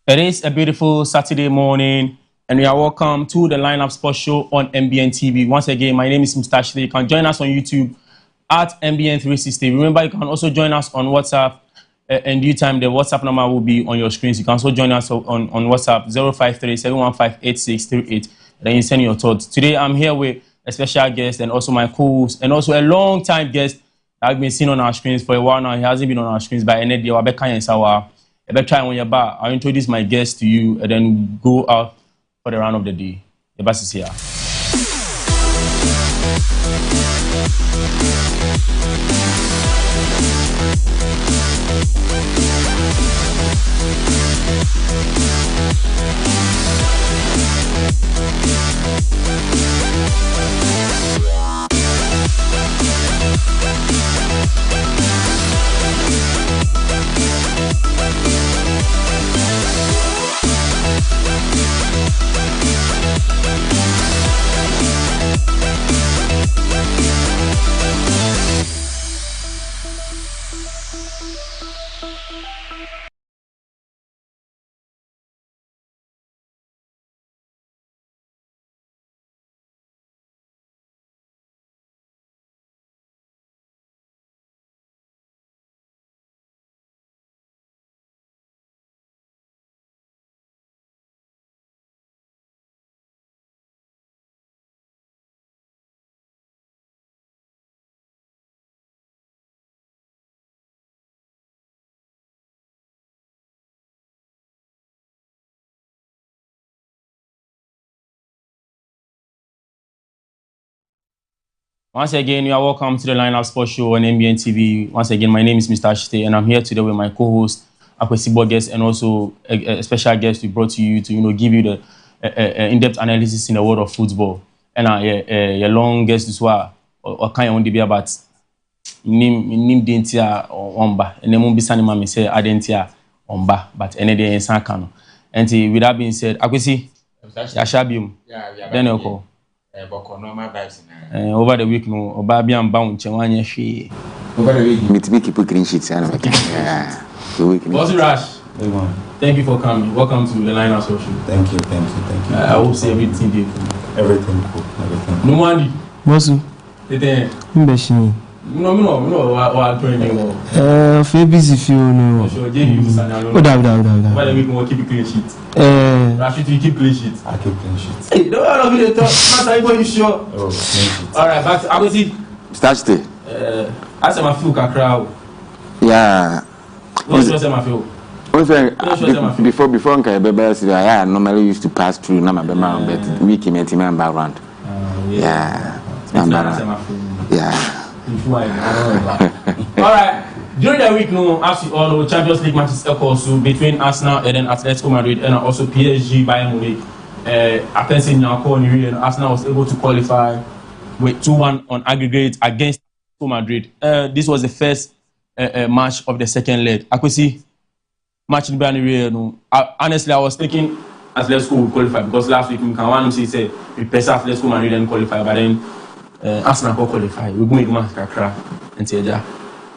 It is a beautiful Saturday morning, and we are welcome to the Lineup Sports Show on MBN TV. Once again, my name is Mr. Shide. You can join us on YouTube at MBN360. Remember, you can also join us on WhatsApp. In due time, the WhatsApp number will be on your screens. You can also join us on WhatsApp 053-715-8638. Then you send your thoughts. Today, I'm here with a special guest and also my co-host and also a long-time guest that I've been seeing on our screens for a while now. He hasn't been on our screens by any day. I'll introduce my guest to you and then go out for the round of the day. The bus is here. Once again, you are welcome to the Lineup Sports Show on MBN TV. Once again, my name is Mr. Ashite, and I'm here today with my co-host, Akwesi Borges, and also a special guest we brought to you to give you the in-depth analysis in the world of football. And your long guest as well, or kind of be about name dentia omba, and then be sanima me say adentia omba, but any day in Sankano. And with that being said, Akwesi, Yashabium, then I'll call. Over the week, no, Obabi and Bound, Chawanya She. Over the week, me keep clean sheets. What's Rash? Thank you for coming. Welcome to the Lineup Sports Show. Thank you. I hope see everything good. Everything cool. No one. Mosu. Mbeshini. No, what training? Feel busy if you know. Sure, Jay, Over the week, we'll keep clean sheets. Rashid, you keep clean sheets. I keep clean sheets. Hey, don't want to talk. Master, you sure? Oh, clean sheets. All right, but I will see. Start it. I say my feel crowd. Yeah. What's my feel? Before I normally used to pass through Namabema, but we came at him around. Yeah. Yeah. All right. During the week, as you all know, Champions League matches also between Arsenal and then Atletico Madrid and also PSG Bayern Munich. I can say now, Arsenal was able to qualify with 2-1 on aggregate against Atletico Madrid. This was the first match of the second leg. Akwesi, match in Bayern. Honestly, I was thinking Atletico would qualify because last week, Mkawan said we press Atletico Madrid and qualify, but then Arsenal will qualify. We're going to match Kakra and say that.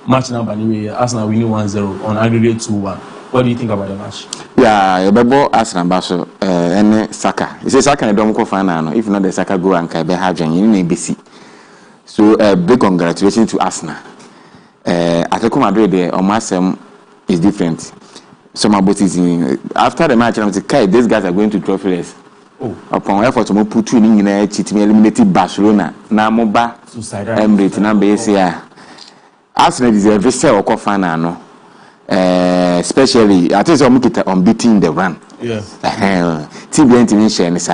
Match number anyway, Arsenal winning 1-0 on aggregate 2-1. What do you think about the match? Yeah, Bebo Arsenal Basso and Saka. It's a Saka and don't go final. If not the Saka go and Kaibe Hajan in ABC. So big congratulations to Arsenal. Atletico Madrid on Massam is different. Some about is after the match, I'm saying, these guys are going to trophyless. Upon effort to put two in a cheat me eliminated Barcelona. Now Moba Emirates number ACR. Arsenal is a very sell or final, no. Especially, I think I'm unbeaten the run. Yes. Team going to mention is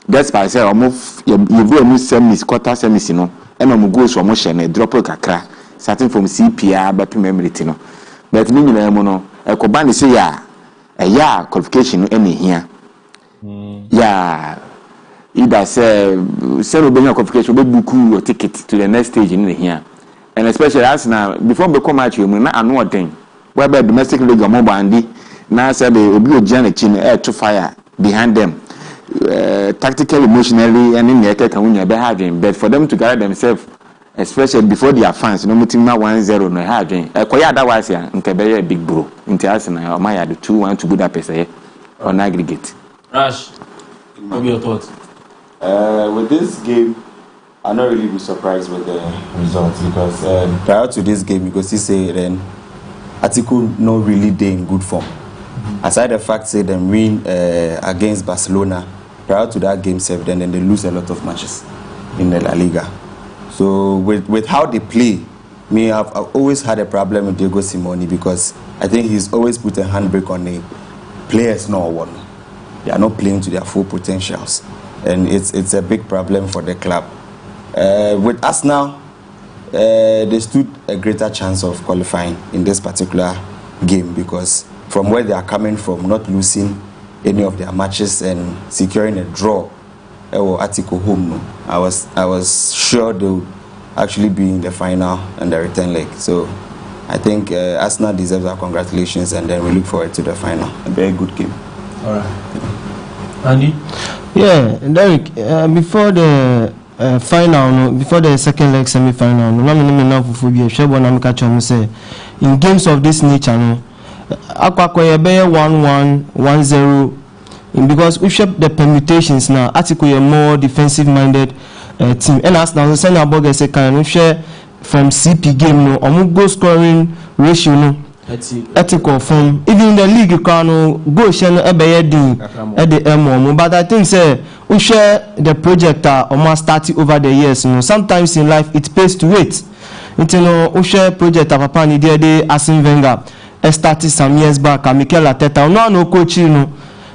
that's by say almost you go a semis, quarter semis, and I'm go so much and drop a crack, starting from CPR, but memory, But me, a Kobani say, a qualification any here. Yeah. Either say, celebrating qualification, we book your ticket to the next stage in here. And especially as now, before we come at you, we not know what thing. Whereby domestic league or mobile and now say they will be a journey air to fire behind them. Tactically, emotionally, and in the attack and win your behaving. But for them to gather themselves, especially before their fans, no muting 1-0 no having. Koya that was here, and Kabaya big bro. Into Arsenal, or Maya the 2-1 to Budapest. on aggregate. Rash, what be your thoughts? With this game, I'm not really be surprised with the results because prior to this game, you could see say then Atiku no really day in good form. Aside the fact say them win against Barcelona prior to that game 7, then they lose a lot of matches in the La Liga. So with how they play, I've always had a problem with Diego Simeone because I think he's always put a handbrake on the players. No one, they are not playing to their full potentials, and it's a big problem for the club. With Arsenal, they stood a greater chance of qualifying in this particular game because from where they are coming from, not losing any of their matches and securing a draw or Atiku home, no, I was sure they would actually be in the final and the return leg. So I think Arsenal deserves our congratulations, and then we look forward to the final. A very good game. All right. Andy? Yeah, Derek, before the final, before the second leg semi-final, in games of this nature, Akwakoye 1-1, 1-0, because we shape the permutations now. Atiku a more defensive-minded team, and as now send about the second, we share from CP game no, goal scoring ratio no. Ethical from even in the league you can go share no ebeyedin at the MO, but I think say we share the project almost started over the years. You know, sometimes in life it pays to wait. You know, we share project papa ni dey Arsene Wenger started some years back. Mikel Arteta no coach you know.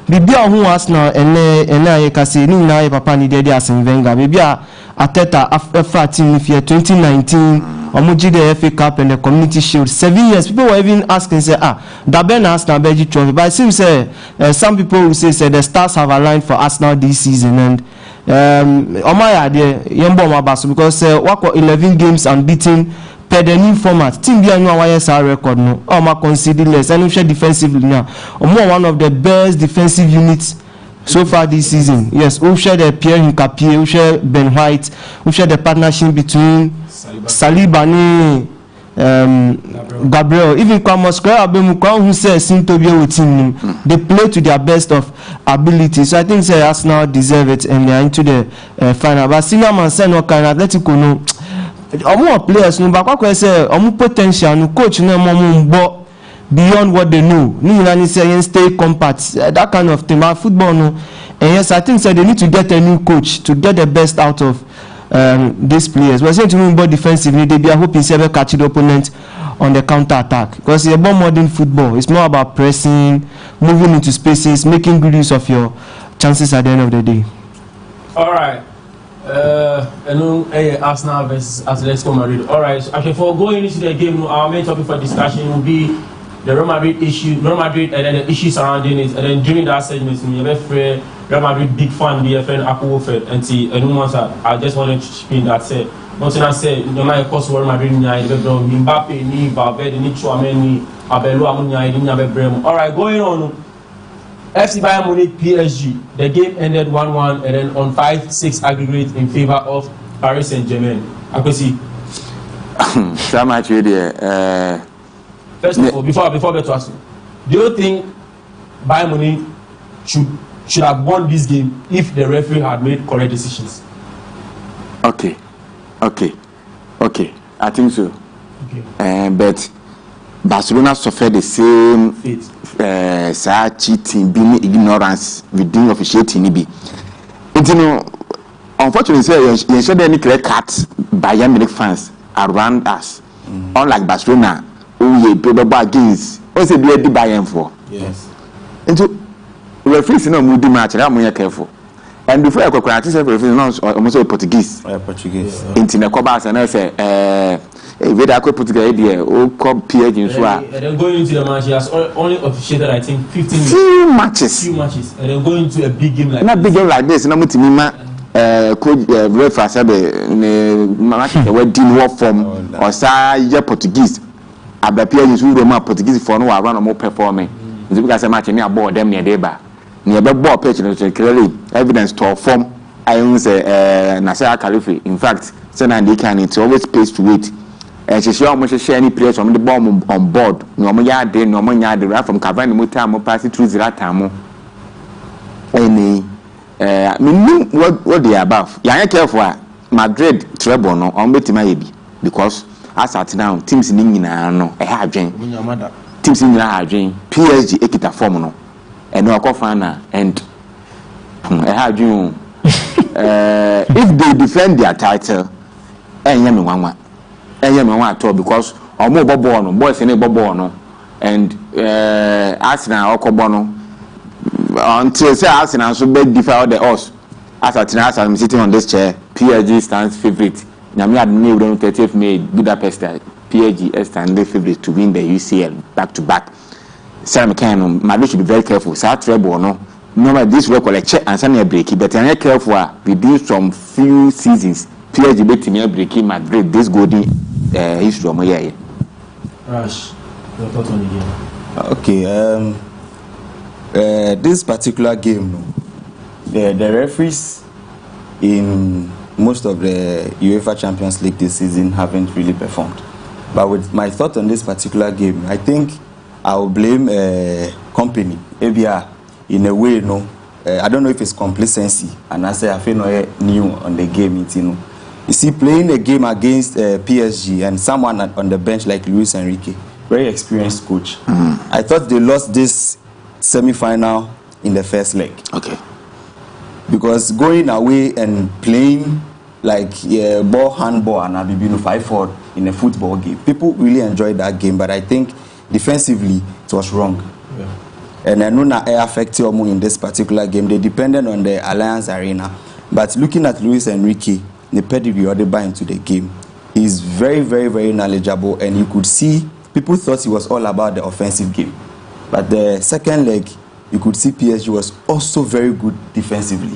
Bibia who Arsenal ene ayekase ni na papa ni dey Arsene Wenger. Bibia Arteta after team if year 2019 Omuji the FA Cup and the Community Shield 7 years. People were even asking say Daben Arsenal Belgium trophy, but it seems some people will say the stars have aligned for Arsenal this season, and Omaya there Yembo Mabaso because wako 11 games unbeaten per the new format. Team be no YSR record no. Oma conceded less and we share defensively now. One of the best defensive units so far this season. Yes, we share the Pierre Nkapie, we share Ben White, we share the partnership between Saliba and Gabriel. Even Kwamoskara Abemukwa who says seem to be with him. They play to their best of ability. So I think Arsenal deserve it and they are into the final. But senior man say no kind Atletico no. More players no but what say potential no coach no more beyond what they know. Ni say stay compact, that kind of thing. But football no. And yes, I think they need to get a new coach to get the best out of these players. We're saying to move more defensively. They be hoping to catch the opponent on the counter attack because it's about modern football. It's more about pressing, moving into spaces, making good use of your chances at the end of the day. All right. Arsenal versus Atletico Madrid. All right. So before going into the game, our main topic for discussion will be the Real Madrid issue, Real Madrid, and then the issues surrounding it. And then during that segment, we have a Real Madrid big fan, BFN, Apple Wolford, and see. I just wanted to spin that say. Nothing I said. No matter cost Real Madrid, Mbappe, ni Valverde, ni Chouameni, Abelu, Amunya, ni Abebrem. All right, going on. FC Bayern Munich PSG. The game ended 1-1, and then on 5-6 aggregate in favor of Paris Saint-Germain. I could see. So much really. First of all, before I get to ask you, do you think Bayern Munich should have won this game if the referee had made correct decisions? Okay. I think so. Okay. But Barcelona suffered the same Fate. cheating, being ignorance within officiating. You know, unfortunately, you should any clear cut Bayern Munich fans around us. Unlike Barcelona, who we play against, what's the bloody Bayern for? Yes. And so, referees no moody match, I'm more careful. And before I could practice referees, almost Portuguese. Portuguese. Into the Cobas, and I say, if I could put together, oh, come PSG in Swa. And then going into the match, he has only officiated, I think, 15 few matches. And then going into a big game like not big game like this, no more to could refer sabe match we deal war from or say Portuguese. Abapia you do my Portuguese for no around more performing. Because I match near board them near deba. Near the ball pitch clearly evidence to form. I won't say Nasser Khalifi. In fact, Senan they can it always pays to wait. And she show almost share any players from the bomb on board. No more yard day, no more yard right from Cavani Muta, pass it through Ziratamo. any what they are above. You're careful. Madrid treble no on betima because as at now teams in no a hardware teams in hardware PSG ekita form no and no akofana and a hardware if they defend their title enyame wanwa at all because omo bobo no boys in bobo no and Arsenal okobo no until say Arsenal so be defy the odds. As I'm sitting on this chair, PSG stands favorite. Nyami admire on 30th May Budapest. PSG stands favorite to win the UCL back to back. Sarah McCann, Madrid should be very careful. Sa treble no. Normally this record like check and send a breaky, but I'm careful. Within some few seasons, PSG beat me breaking Madrid. This golden history of my year. Rash, your thoughts on the game? Okay. This particular game. The referees in most of the UEFA Champions League this season haven't really performed. But with my thought on this particular game, I think I will blame company. ABR in a way, I don't know if it's complacency, and I say I feel no new on the game. You see, playing a game against PSG and someone on the bench like Luis Enrique, very experienced coach. I thought they lost this semi-final in the first leg. Okay. Because going away and playing like handball and Abibino 5-4 in a football game, people really enjoyed that game, but I think defensively it was wrong. Yeah. And I know that it affected them in this particular game. They depended on the Alliance Arena. But looking at Luis Enrique, the pedigree or the buy into the game, he's very, very, very knowledgeable, and you could see people thought he was all about the offensive game. But the second leg, you could see PSG was also very good defensively.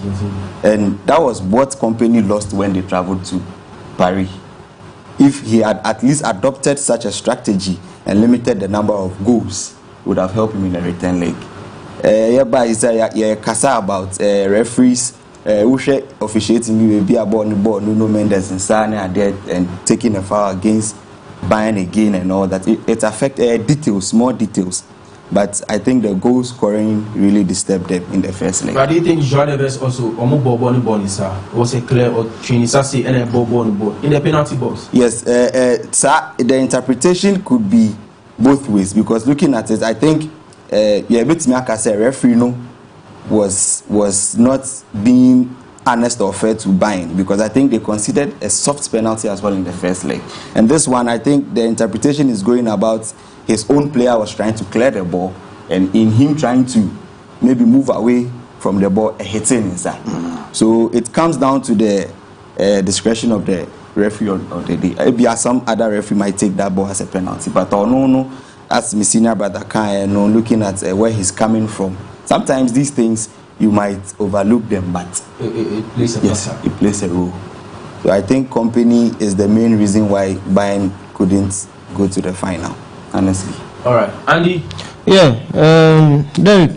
And that was what company lost when they traveled to Paris. If he had at least adopted such a strategy and limited the number of goals, it would have helped him in the return leg. Kasa about referees who officiating you will be about the ball, Nuno Mendes and Sane are there and taking a foul against Bayern again and all that. It affected details, small details. But I think the goal scoring really disturbed them in the first leg. But do you think Joao Neves also was a clear or Trinidad and a ball in the penalty box? Yes, sir, the interpretation could be both ways, because looking at it, I think referee was not being honest or fair to Bayern, because I think they considered a soft penalty as well in the first leg. And this one, I think the interpretation is going about his own player was trying to clear the ball, and in him trying to maybe move away from the ball, hitting inside. So it comes down to the discretion of the referee of the day. Maybe some other referee might take that ball as a penalty, but no, as my senior brother can looking at where he's coming from. Sometimes these things you might overlook them, but it plays a it plays a role. So I think company is the main reason why Bayern couldn't go to the final. Honestly. All right, Andy. Yeah, Derek,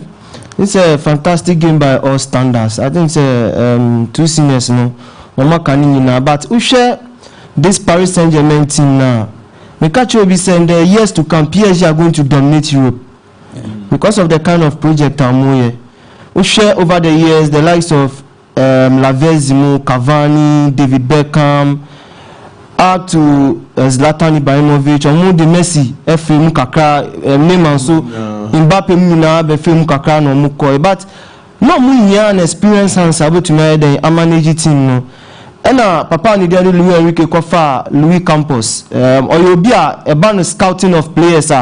it's a fantastic game by all standards. I think it's two seniors, but we share this Paris Saint-Germain team now. Mekachi will be saying the years to come, PSG are going to dominate Europe because of the kind of project we share over the years the likes of Lavezimo, Cavani, David Beckham, up to Zlatan Ibrahimovic, the Messi, FM Kakra, Neymar, so Mbappe Muna, FM Kakra, no Mukoi, but no Munya experience and able to manage a manage team. No, and Papa ni there Louis Enrique Kofa, Louis Campos, or you'll be a band scouting of players.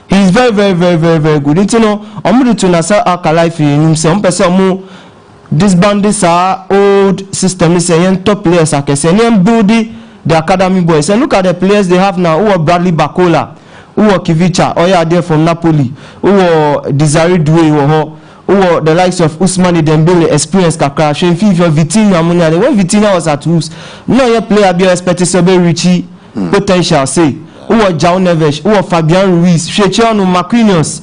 He is very, very, very, very, very good. You know, I'm to Nasa Akalife in himself. This band is our old system. Is a top players. I can say, building the academy boys. And look at the players they have now. Who are Bradley Bacola, who are Kivicha, or are there from Napoli, who are Desiree Doué, who are the likes of Ousmane Dembele, experience Kakra, Vitinha, when Vitinha was at Wolves, no other player be expected to be Richie potential. Say, who are Joao Neves, who are Fabian Ruiz, Chechiano Marquinhos,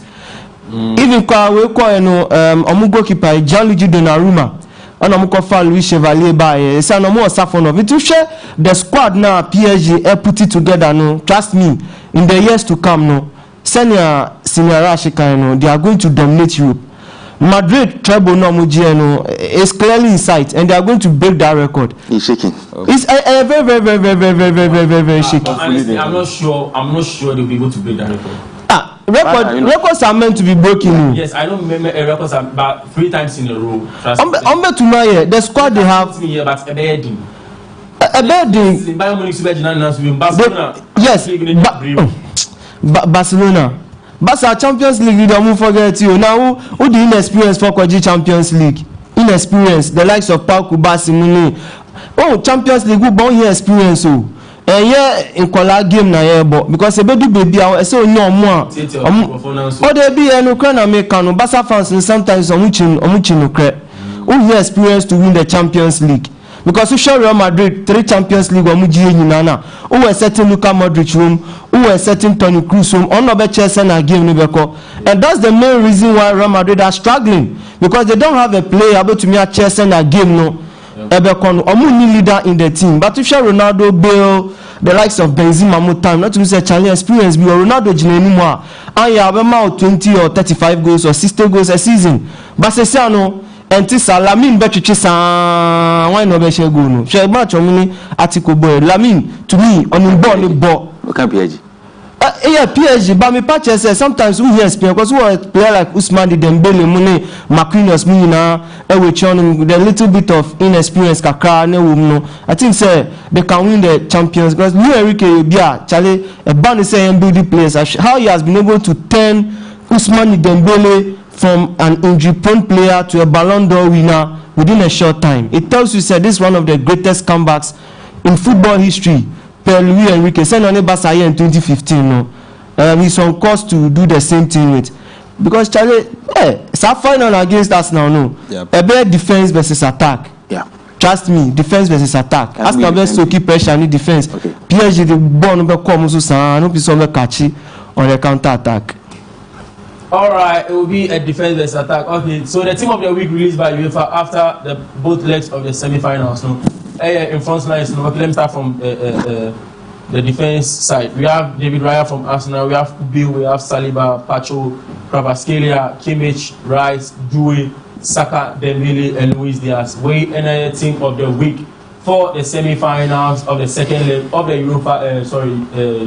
even we call Omugo keeper Gianluigi Donnarumma. And I'm going to Louis Chevalier by no more Safonov. It will share the squad now. PSG put it together. No, trust me. In the years to come, no, senior Rashika, no, they are going to dominate Europe. Madrid treble no Mugiano is clearly in sight, and they are going to break that record. He's shaking. It's very shaky. Honestly, I'm not sure they'll be able to break that record. Records are meant to be broken. Yes, I don't remember records about 3 times in a row. The squad they have. Barcelona. Barca Champions League, we don't forget you. Now, who the inexperienced for Kwaji Champions League? Inexperienced, the likes of Pau Kubasi Muni. Oh, Champions League, who born here experience? Oh, yeah, in Kola game na here, but because a baby I say no more. Oh, there be an Ukraine American, Barca fans, and sometimes Omuchin Ukre. Who here experience to win the Champions League? Because we show Real Madrid 3 Champions League Omuji Nana. Who were setting Luka Modric room, who were setting Toni Kroos room, on the Chelsea and game Nibeko. And that's the main reason why Real Madrid are struggling. Because they don't have a player able to me at Chelsea and game no. Ebekon Omuni leader in the team. But we show Ronaldo, Bale, the likes of Benzema more time, not to say Charlie experience, but Ronaldo anymore. And you have about 20 or 35 goals or 60 goals a season. But Sessano and Tissa Lamin Betchisa, why no Beshe go no? She match on me article boy. Lamin to me on the ball. Okay, PSG. Yeah, PSG, but me patch says sometimes we hear experience because we are a player like Ousmane Dembele, Mune, Marquinhos, Muna, Ewechon, with a little bit of inexperience, Kaka, no. I think say they can win the champions because Luis Enrique Bia, Charlie, a band is saying build the players. How he has been able to turn Ousmane Dembele from an injury-prone player to a Ballon d'Or winner within a short time. It tells you that this is one of the greatest comebacks in football history. Luis Enrique sent on a Barca in 2015. No, he's on course to do the same thing with because Charlie, it's a final against us now. No, a better defense versus attack. Yeah, trust me, defense versus attack. As the best to keep pressure and defense. Okay. PSG the ball number come so sa no be so catchy on the counter attack. All right, it will be a defense versus attack. Okay, so the team of the week released by UEFA after both legs of the semi-finals. No, in front lines. No, let me start from the defense side. We have David Raya from Arsenal. We have Bill. We have Saliba, Pacho, Kvaratskhelia, Kimmich, Rice, Dewey, Saka, Dembele, and Luis Diaz. We another team of the week for the semi-finals of the second leg of the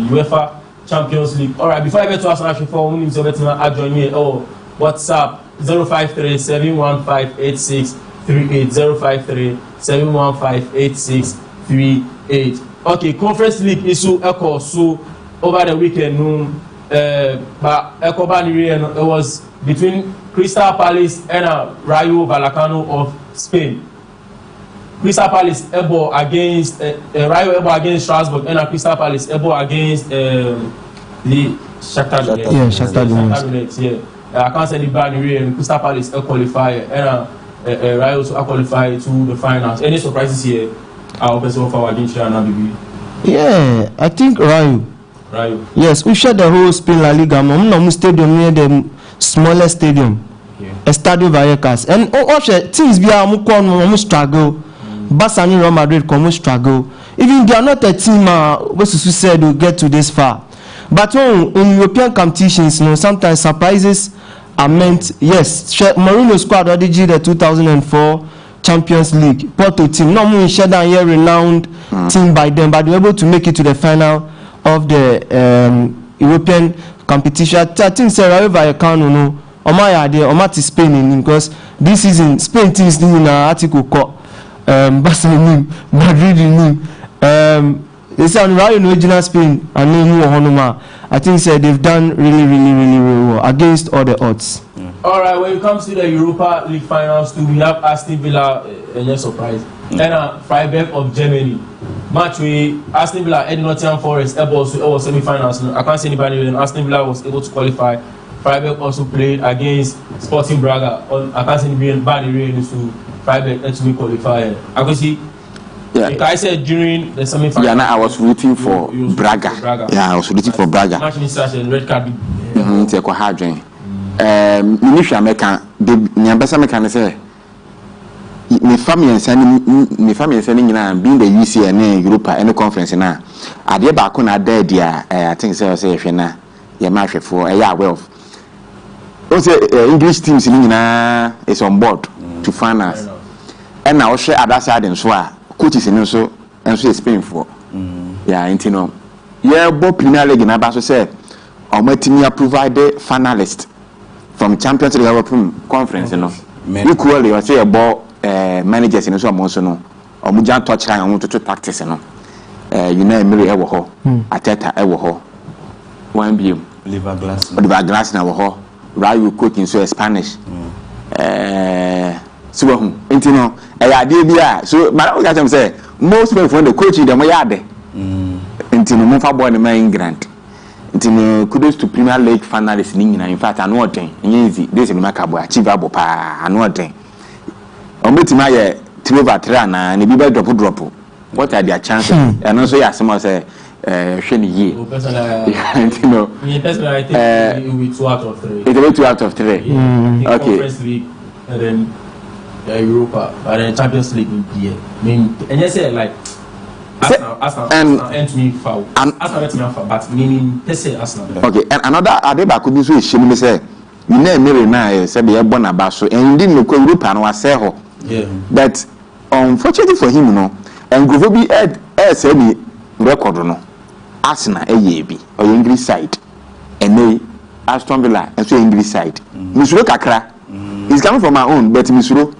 UEFA Champions League. All right, before I get to Arsenal, before we need to join me. Oh, WhatsApp 053-715-8638 053-715-8638. Okay, Conference League issue echo so over the weekend. But it was between Crystal Palace and Rayo Vallecano of Spain. Crystal Palace able against Rayo able against Strasbourg and Crystal Palace able against the Shakhtar Donetsk. Yeah, I can't say the bad and Crystal Palace qualify and Rayo also qualify to the finals. Any surprises here? Our person for our BB. Yeah, I think Rayo. Yes, we share the whole Spain La Liga. No stadium near the smallest stadium. Estadio Vallecas. And teams be a struggle. Barca and Real Madrid come struggle. Even they are not a team what's said will get to this far. But in European competitions, sometimes surprises are meant. Yes, Mourinho squad already did the 2004 Champions League Porto team. No more share down here renowned team by them, but they were able to make it to the final of the European competition. I think Rayo Vallecano no. Omaya there, Omati Spain because this season Spain teams in article called Barcelona, Madrid they say on Rayo original Spain and no Honoma. I think they've done really well against all the odds. All right, when it comes to the Europa League finals, too, we have Aston Villa, no surprise, and Freiburg of Germany. Match where Aston Villa and Nottingham Forest also semi-finals. I can't say anybody. Aston Villa was able to qualify. Freiburg also played against Sporting Braga. I can't say anybody to Freiburg to be qualified. I can see. Yeah. Like I said during the semi-final. Yeah, I was rooting for Braga. Yeah, I was rooting for Braga. Match me such a red card. Take a hard drain. Ministry American, the Nyambasa American say, my family and sending being the UC and Europa and conference now. I did back on a dead year. I think so. Say, if you're not, you're married for a year. Well, say English teams in Nina is on board to finance. And now share other side and so coaches in also and so Spain for. Yeah, you know. Yeah, Bob Premier League in Abaso said, or Martinia provided finalist from Champions League conference, you know. Equally, or say about managers in so no, or Mujan touch line on to practice, you know. You know, Mary Ewo, Ateta Ewo, one beam, Oliver Glass now, Rayu coaching so Spanish. So, you know, idea. So, but I got say most people when the coaching them yard. Until no more boy in England. Until kudos to Premier League finalists in fact, I know thing. Easy, this is remarkable, achievable. I know thing. On bet my 3/3 and be drop. What are their chances? And also, yes, someone say, Shani ye. You know, personally, I think it will be 2 out of 3. It will be 2 out of 3. Okay. Okay. League, and then Europa, but then Champions League in the I mean, and you say like. Arsenal and me foul. Arsenal let me foul, but meaning they say Arsenal. Okay, and another Adeba could be so shame say you know Mary na say be born about so and didn't know Europe and was say ho. Yeah. But unfortunately for him no and go be say me record no Arsenal bi or English side and they Aston Villa and so English side. Misuro kakra. He's coming from my own but Misuro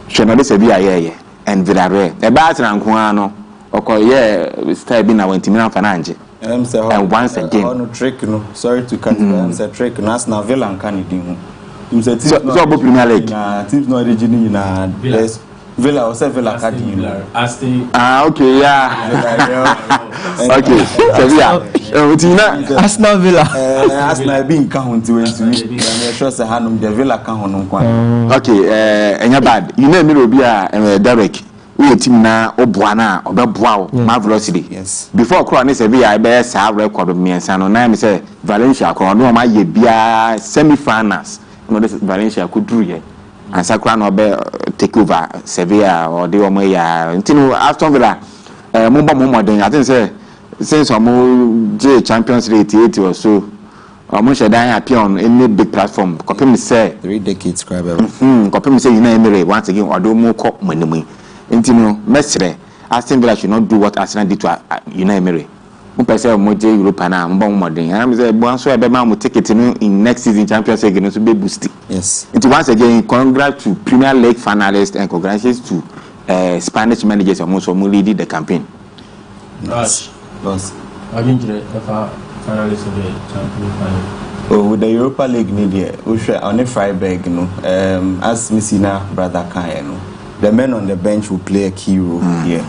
Shenade say be aye and Villarreal. The Barcelona Kuano, or style being a Wentimian Fanange. And once again, no trick, no. Sorry to cut you. I'm a trick. National Villa and Canada. So, Premier League. Teams not originally in Villa or Villa Academy. Okay, yeah. Okay, Sevilla. Arsenal Villa. Arsenal being count to it. I'm sure the hand the Villa count. Okay, and you're bad. You know, me will be a Derek. We team now, Obuana, or Bebuao, Marvelosity. Yes. Before Crown Sevilla, I bear have record of me and San Oname say Valencia, Crono, my ye semi-finals. No, this Valencia could do it. And Sakra no be take over Sevilla or the Omoya. Until Aston Villa, Mumba modern. I think say since J Champions League 80 or so, almost should appear on any big platform. Copy me say 3 decades, Crabbe. Copy me say you know once again or do more cop money. Until Mestre, Aston Villa should not do what Arsenal did to Emery. Person Moje Europa now, modern. I'm saying, once I will take it in next season Champions League to be boosted. Yes. And once again, congrats to Premier League finalists and congratulations to Spanish managers who also leading the campaign. Gosh, I've been to the finalists of the Champions League. Oh, with the Europa League media, we share on the Freiburg, as Messina brother can, the men on the bench will play a key role here,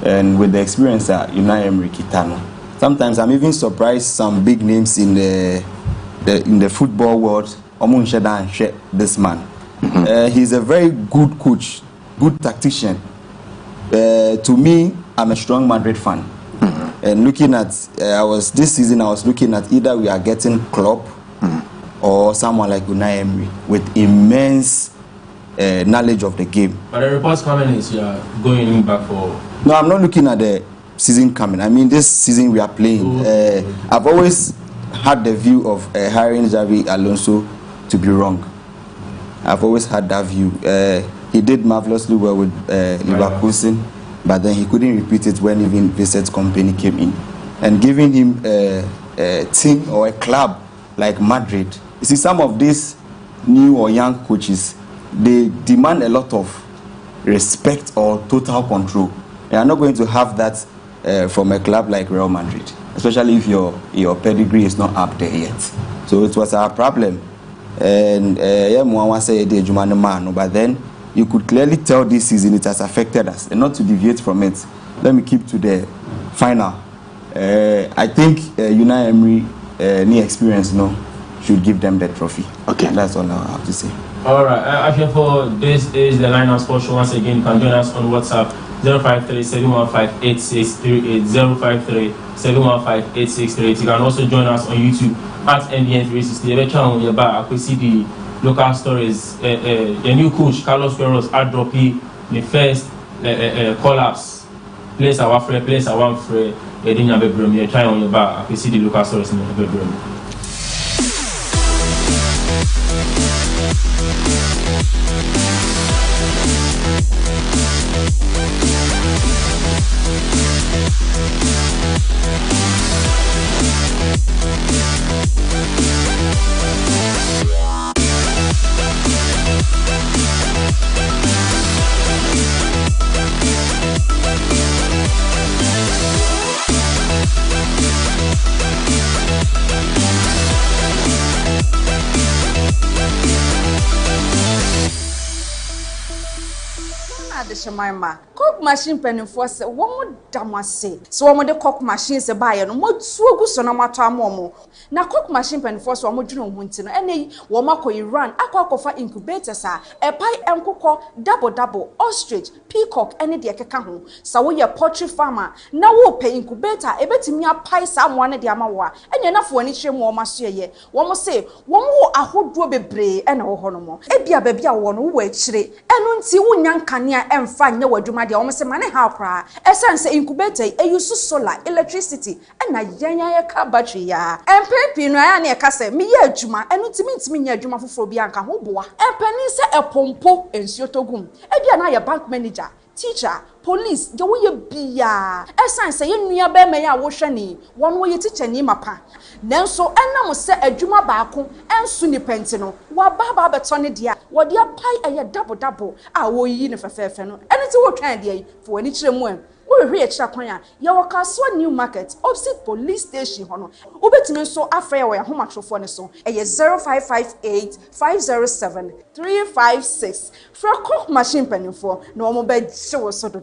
and with the experience that Unai Emery Kitano. Sometimes I'm even surprised some big names in the football world. This man, he's a very good coach, good tactician. To me, I'm a strong Madrid fan, and looking at this season I was looking at either we are getting Klopp or someone like Unai Emery with immense knowledge of the game. But the reports coming is you are going back for. No, I'm not looking at the season coming. I mean, this season we are playing. I've always had the view of hiring Xavi Alonso to be wrong. I've always had that view. He did marvelously well with Leverkusen, but then he couldn't repeat it when even Vincent Kompany came in. And giving him a team or a club like Madrid, you see, some of these new or young coaches, they demand a lot of respect or total control. They are not going to have that from a club like Real Madrid, especially if your pedigree is not up there yet. So it was our problem. And but then you could clearly tell this season it has affected us, and not to deviate from it. Let me keep to the final. I think Unai Emery, new experience, should give them the trophy. Okay, and that's all I have to say. All right. Actually, for this is the Line Out Sports Show. Once again, you can join us on WhatsApp 053-715-8638, 053-715-8638. You can also join us on YouTube at NBN360. Every channel on your back, I could see the local stories. The new coach Carlos Queiroz had dropped the first collapse. Place our free, place our one free. You didn't have a try on your back. I could see the local stories in the bedroom. Shemaima, cook machine penny for say one damase. So one the cook machine se buy no more two good son momo. Na cook machine penny for so mojuno hunting any womako Iran aqua incubators a pie encoco double ostrich peacock any de keka ho. So we poultry farmer na wo pay incubator e betimi a pie someone de amawa enya na fo ani hye mo ma so ye wo say wo wo ahodo bebre e na wo hono mo e bia ba bia wo no wo akire enu nti wo nyankane emfa nya wadwuma de o se mane ha kra essence incubator e use solar electricity na yanya ye ka battery ya empepi no ya na e ka se me ye adwuma enu ntimi nya adwuma foforo bia nka ho boa empani se epompo ensuo togum e bia na ye bank manager teacher police de wo ye bia essence ye nua ba me ya wo hwani won wo ye teacher ni mapa nanso enam se adwuma baako ensu ni penti no wa baba beto ne dia wo dia pai eye double a wo yi ne fefefe no eni ti wo twan dia fo ani kire mu we hwe ekira kwan a ye wo Kaswa New Market opposite police station hono obetimi so afre wo ya homatrofo ne so eye 0558 507 356 fra cook machine penifo na wo mo ba gye wo so do.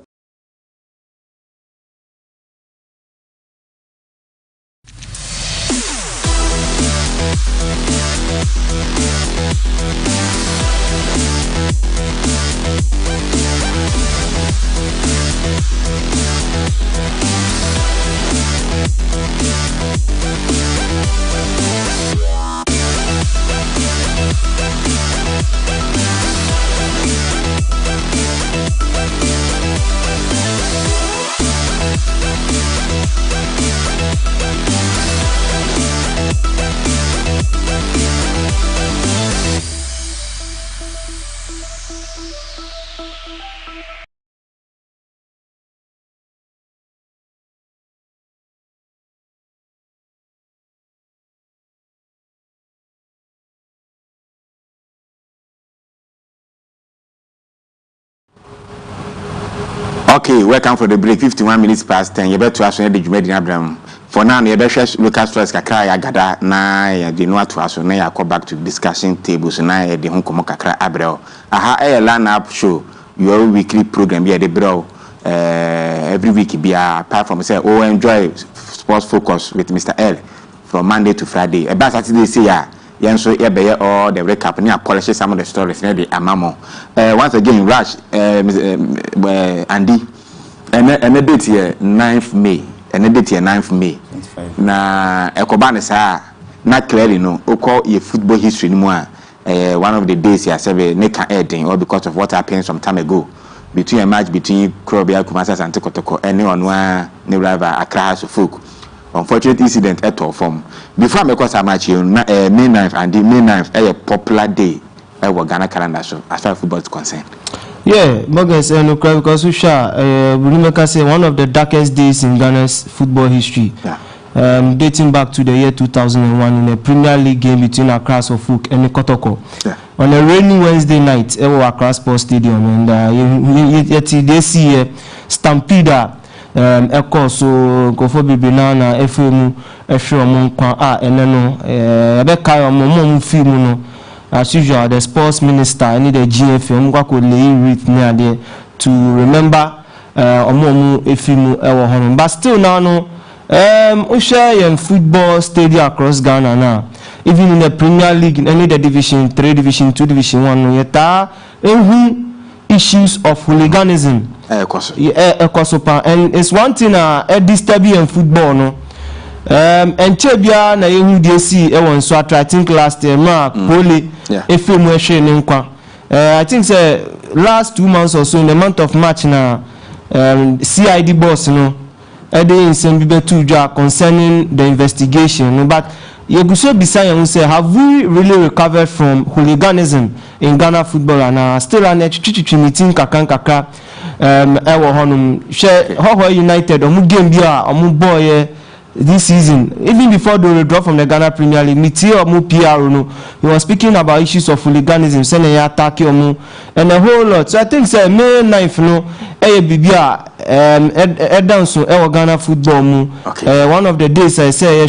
Okay, welcome for the break. 51 minutes past 10. You better to ask the Jumedi Abraham. For now, you better Lucas Flores Kakra Yagada na the no to ask na go back to discussion tables na the home komo Kakra Abraham. Aha a line up show your weekly program here the bro every week be apart from say oh enjoy sports focus with Mr. L from Monday to Friday. About Saturday say ya so be all the recap near polish some of the stories near the amamo. Once again, Rush Andy and a date here 9th May and a date here 9th May. Na Ekobane sa not clearly no call your football history anymore. One of the days here say Neka Eden or because of what happened some time ago between a match between Krobia Kumasa and Tokotoko anyone one new rival Accra Folk. Unfortunate incident at all from before I make a match May 9th and the May 9th a popular day our Ghana calendar so as far as football is concerned. Yeah, Morgan no cry because we remember say one of the darkest days in Ghana's football history. Yeah. Dating back to the year 2001 in a Premier League game between Accra Folk and Kotoko. Yeah. On a rainy Wednesday night at Accra Sports Stadium and they see Stampede eko so gofo bibina na efemu ehwe omo kwa eneno ebe kai omo film no as usual the sports minister and the GFM kwa ko lay with near there to remember omo efemu ewo hono but still now no we share in football stadium across Ghana now even in the Premier League in any the division 3 division 2 division 1 no yeta issues of hooliganism and it's one thing disturbing in football no and Chebia na yehu DC so I think last year Mark Poli efemu ehwe ne nkwa I think say last 2 months or so in the month of March na CID boss no in Sembibe Tuja concerning the investigation, but Yeguso Bisaya say, have we really recovered from hooliganism in Ghana football? And still an meeting Kakaka Ewa Honum share Hoho United or Mugambia or Muboye this season, even before they withdraw from the Ghana Premier League, Miti or Mu PR, no, he was speaking about issues of hooliganism, sending attack and a whole lot. So I think say May 9th, no, Bibia Edanso Ghana football mu. One of the days I say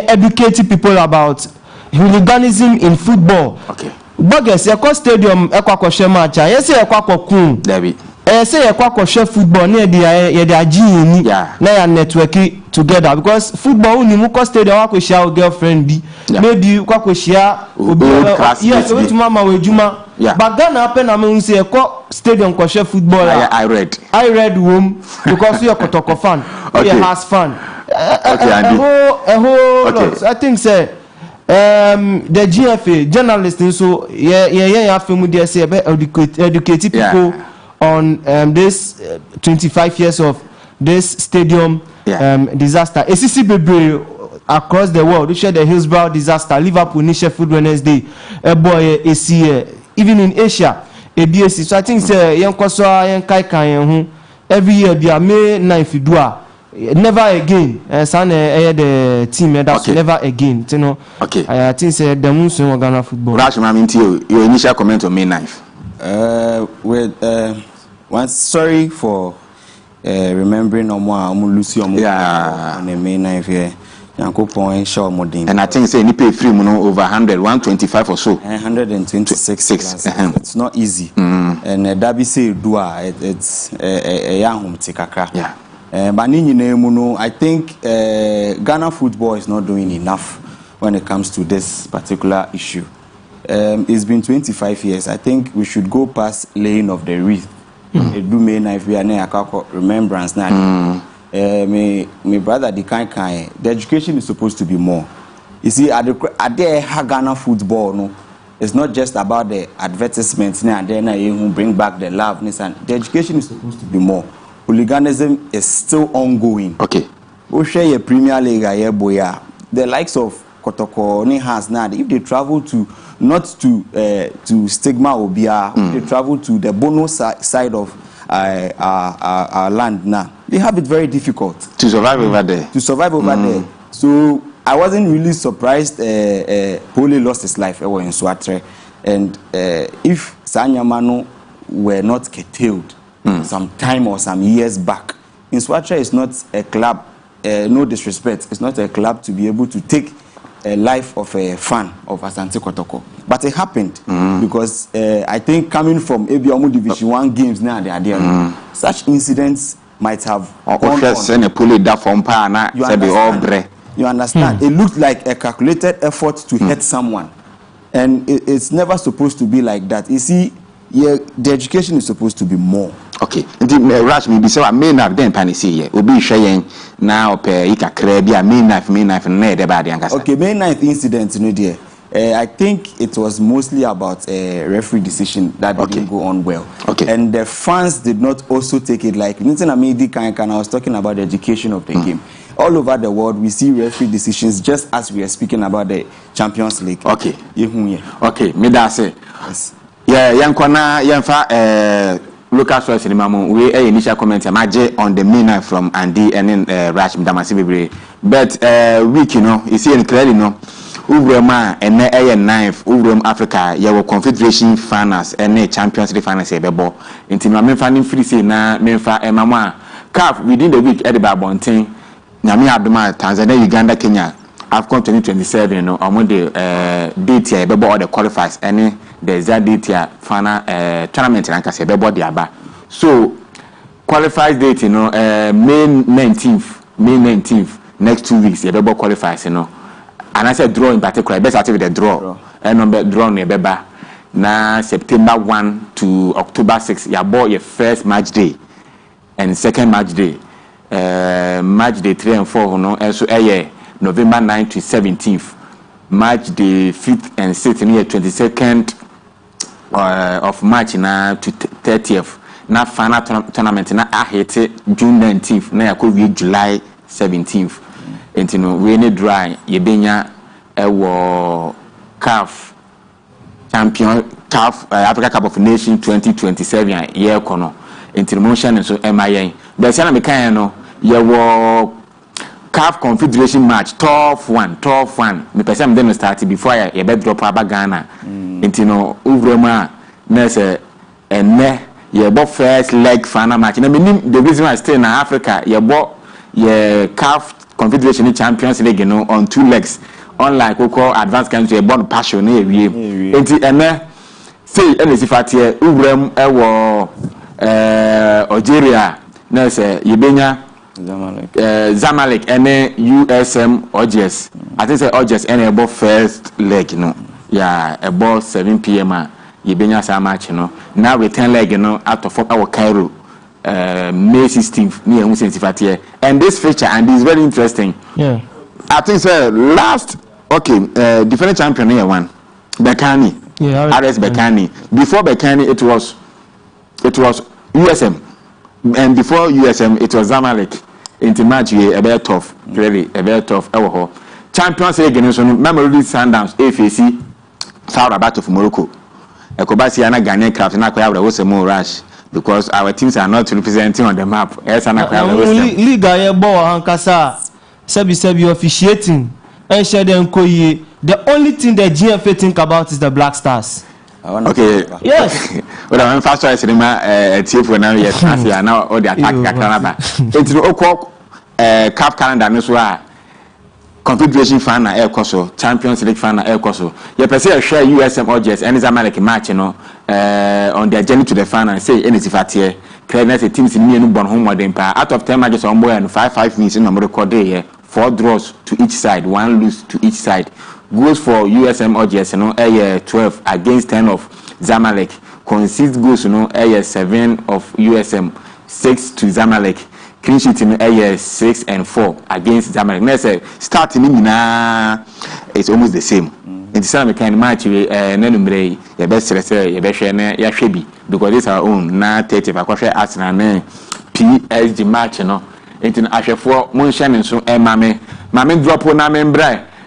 educating people about hooliganism in football. Okay. Buggers, Eko Stadium, Eko match. Yes, Eko Kun. Debbie. Say Eko football near the G na networking together because football ni muko stadium wako share girlfriend bi maybe kwako share yes we mama we juma but Ghana happen am say Eko stadium ko share football I read room because you are Kotoko fan you are Hearts fan a whole lot. I think say the GFA journalists so yeah film there say educate people on this 25 years of this stadium disaster. ACC Bebre across the world, we share the Hillsborough disaster, Liverpool, Sheffield Wednesday, boy, ACA, even in Asia, ABAC. So I think say every year be a May 9th dua. Never again. San the team that's never again. You know. Okay. I think say the most in Ghana football. Rash, your initial comment on May 9th. Sorry for remembering Lucy on the May 9th here. And I think say any pay free over 125 or so. 126. It's not easy. And Dabi say dua it's a young tikaka. Yeah. But I think Ghana football is not doing enough when it comes to this particular issue. It's been 25 years. I think we should go past laying of the wreath. Do May 9th we are near remembrance now. My brother the the education is supposed to be more. You see, at the Ghana football, no, it's not just about the advertisements now and then who bring back the love. The education is supposed to be more. Hooliganism is still ongoing. Okay. We share your Premier League boya. The likes of Kotoko, Nihas now, if they travel to not to Stigma Obia, if they travel to the Bono side of our land now, they have it very difficult to survive over there. There. So I wasn't really surprised Pole lost his life in Swatre. And if Sanyamano were not curtailed some time or some years back, in Swatre is not a club, no disrespect, it's not a club to be able to take a life of a fan of Asante Kotoko. But it happened because I think coming from ABM Division 1 games now, they are there. Such incidents might have gone on. You understand? It looked like a calculated effort to hurt someone. And it's never supposed to be like that. You see, the education is supposed to be more. Okay. Rush me be so May 9th then panisi obi hwe na ope ikakra bi May 9th na de ba de ankasa. Okay, May 9th incident no there. I think it was mostly about a referee decision that didn't go on well. Okay. And the fans did not also take it like Nitin Amidi Kankan. I was talking about the education of the game. All over the world, we see referee decisions just as we are speaking about the Champions League. Okay. Okay, me da say. Yes. Yeah, yankwana yanfa local source in Mamu, we initial comment on the May from Andy and then Rash Damasi Bibre. But week, you know, you see in clearly no Ubrema and a 9th Ubrum Africa, your Confederation finals and Champions League finals a bebo. Until my men finding free say na menfa and mama calf within the week at the Babontin, Nami Abduma, Tanzania, Uganda, Kenya, AFCON 2027, you know, on the date here, bebo all the qualifiers and the exact date here, final tournament and say bebo the aba. So qualifies date, you know, May 19th, next 2 weeks, bebo qualifies, you know. And I said draw in particular, best activity the draw. And number draw near Beba. Now September 1 to October 6, you bought your first match day and second match day. Match day 3 and 4, no, and so November 9 to 17th. Match day 5th and 6th, near 22nd of March now to 30th. na final tournament na ahete June 19th na yakɔ July 17th enti no we ne dry yebenya ewo CAF Africa Cup of Nations 2027 year kono enti mo hye ne so emayen but say na me kan no yewo CAF Confederation match tough one me person dem start before ye be drop aba Ghana enti no uvrema na say enne ye bo first leg final match na menim the reason why stay na Africa ye bo ye CAF Confederation Champions League no on 2 legs unlike we call advanced country born passion na ewie enti enne say ene sifatie uvrem ewo Algeria na say yebenya Zamalek ene USM OGS I think say OGS ene ebo first leg no yeah about 7 p.m. yebenya sa match no now return leg no out of our Cairo May 16th near Sifatie and this feature and this is very interesting. Yeah, I think say last defending champion here one Bekani. Yeah, RS Bekani. Before Bekani it was USM and before USM it was Zamalek. Into match a very tough, really a very tough. Champions League against Mamelodi Sundowns AFC South Rabat of Morocco. Ekobasi ana Ghanaian craft na kwaya was a more rush because our teams are not representing on the map. Yes, ana kwaya league aye ball hankasa sebi officiating and share them koye. The only thing the GFA think about is the Black Stars. Okay. Yes. Well, I'm fast trying to remember for now. Yes, I see. Now all the attack Canada. It's no CAF calendar. No so Confederation final air course, Champions League final air course. You per se share USM OGS and Zamalek match, on their journey to the final. Say any sifatie. Clearness teams in new born home dempa. Out of 10 matches on boy and 5 minutes in number record here. 4 draws to each side, 1 lose to each side. Goals for USM OGS, 12 against 10 of Zamalek. Concedes goals, 7 of USM, 6 to Zamalek. Clean sheet, 6 and 4 against Zamalek. Next, starting it's almost the same. In the same kind of match, your best selector, your best share, because it's our own. Now, 30 Arsenal, PSG match, Into Ashe4 Moonshan and so Mame drop on Name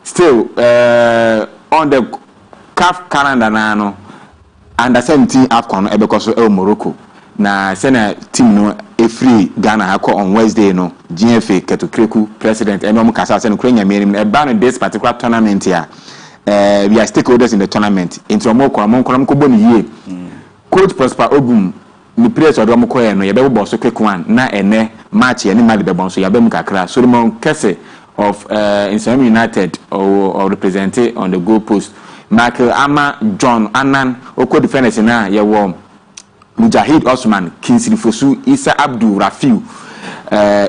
still on the CAF calendar now under 17 AFCON because Morocco na sena team no a free Ghana hako on Wednesday no GFA Ketukreku president and no kasa say no kwenya merim e ban this particular tournament here we are stakeholders in the tournament into mo ko boni ye coach Prosper Ogum ni players odom ko ye no ye be bo so quick one na ene match ye ni mali be bon so ya be mu kakra Solomon Kese of Insam United or represented on the goal post Michael Ama John Anan oko defenders na ye wo Mujahid Osman Kinsley Fosu Isa Abdul Rafiu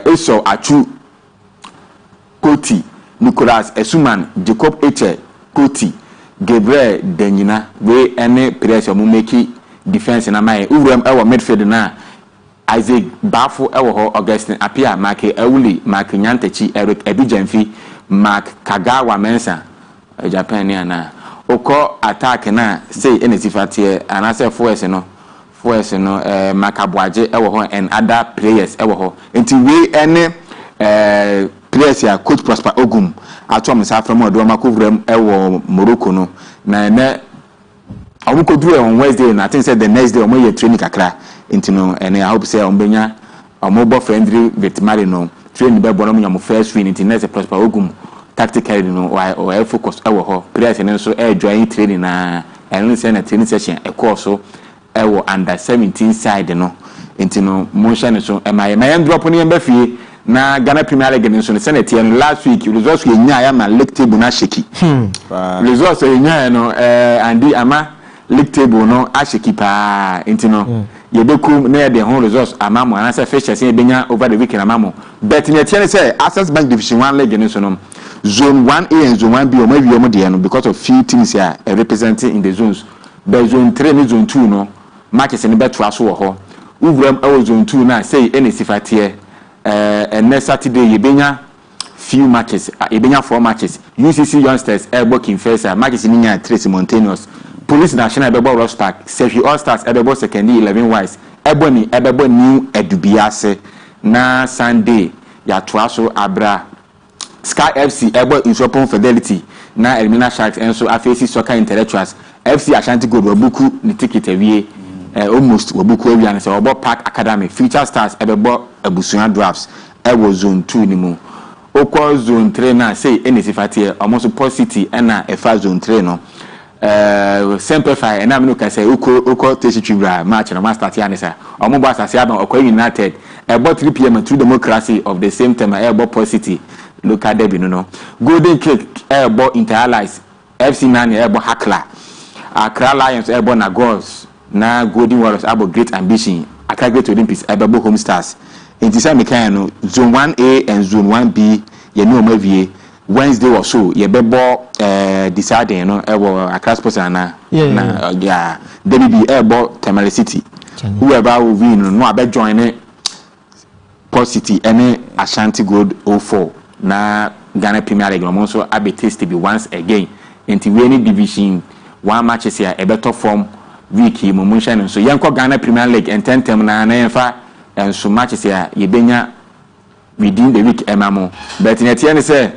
Eso Achu Koti Nicholas Esuman Jacob Eche Koti Gabriel Denyina we any players mu make defense na mai uwram ewo midfield na Isaac Bafo ewo ho Augustine Apia Mark Ewuli Mark Nyantechi Eric Ebijanfi Mark Kagawa Mensa Japan ni ana oko attack na say enetifatie anase force no Makabuaje ewo ho and other players ewo ho nti we any players ya coach Prosper Ogum atom sa from odo makovram ewo Morocco no na ne amuko duru on Wednesday na I think said the next day omo ye training kakra nti no and I hope say ombenya omo friendly with Marino train be bono mo first win nti next Prosper Ogum tactically no or focus ewo ho players ne so join training na and say na training session e course so ewo under 17 side no nti no motion so my drop on yamba fie na Ghana Premier League so Senate and last week results we nya ya ma league table na sheki results we nya no andi ama league table no asheki pa nti no ye beku na de ho results amamo na say fixtures e benya over the weekend amamo but ne tiene say Access Bank Division 1 league so no zone 1A and zone 1B o ma wi o mo de no because of few teams here representing in the zones but zone 3 and zone 2 no matches in beto aso wo ho uwram e zone 2 na say any sifatie next Saturday yebenya few matches yebenya 4 matches UCC Youngsters working first matches in Tracy Montaigneous Police National Bebo Rostock Sergio All Stars Bebo second 11 wise eboni ebebo new edubiase na Sunday ya toaso abra Sky FC ebo Insopon Fidelity na Elimina Sharks enso afesi Soccer Intellectuals FC Ashanti Gold wabuku ni ticket awie almost wabuku awia na se obo Park Academy Future Stars ebebo Abusuan Drafts ewo zone 2 ni mu okwa zone 3 na say enisifate omo so City na efa zone 3 no Simplify and I'm no can say uko Teshitibra match na master tianisa omo bo asase aban Okwa United about 3 p.m. through democracy of the same time about City local derby no Golden Cake about Inter-Allies FC Nani about Hakla Accra Lions about Nagos na Golden Warriors about Great Ambition Accra Great Olympics about Home Stars in this no zone 1A and zone 1B ye no mavie Wednesday or so ye bebo deciding no Accra Sports na then be about Tamale City whoever will win no abeg join it Port City any Ashanti Gold 04 na Ghana Premier League no so abe taste be once again into winning division one matches here a better form week mo munhya so yenko Ghana Premier League and 10 term na enfa and so matches here ye benya within the week emamo but in tie ne say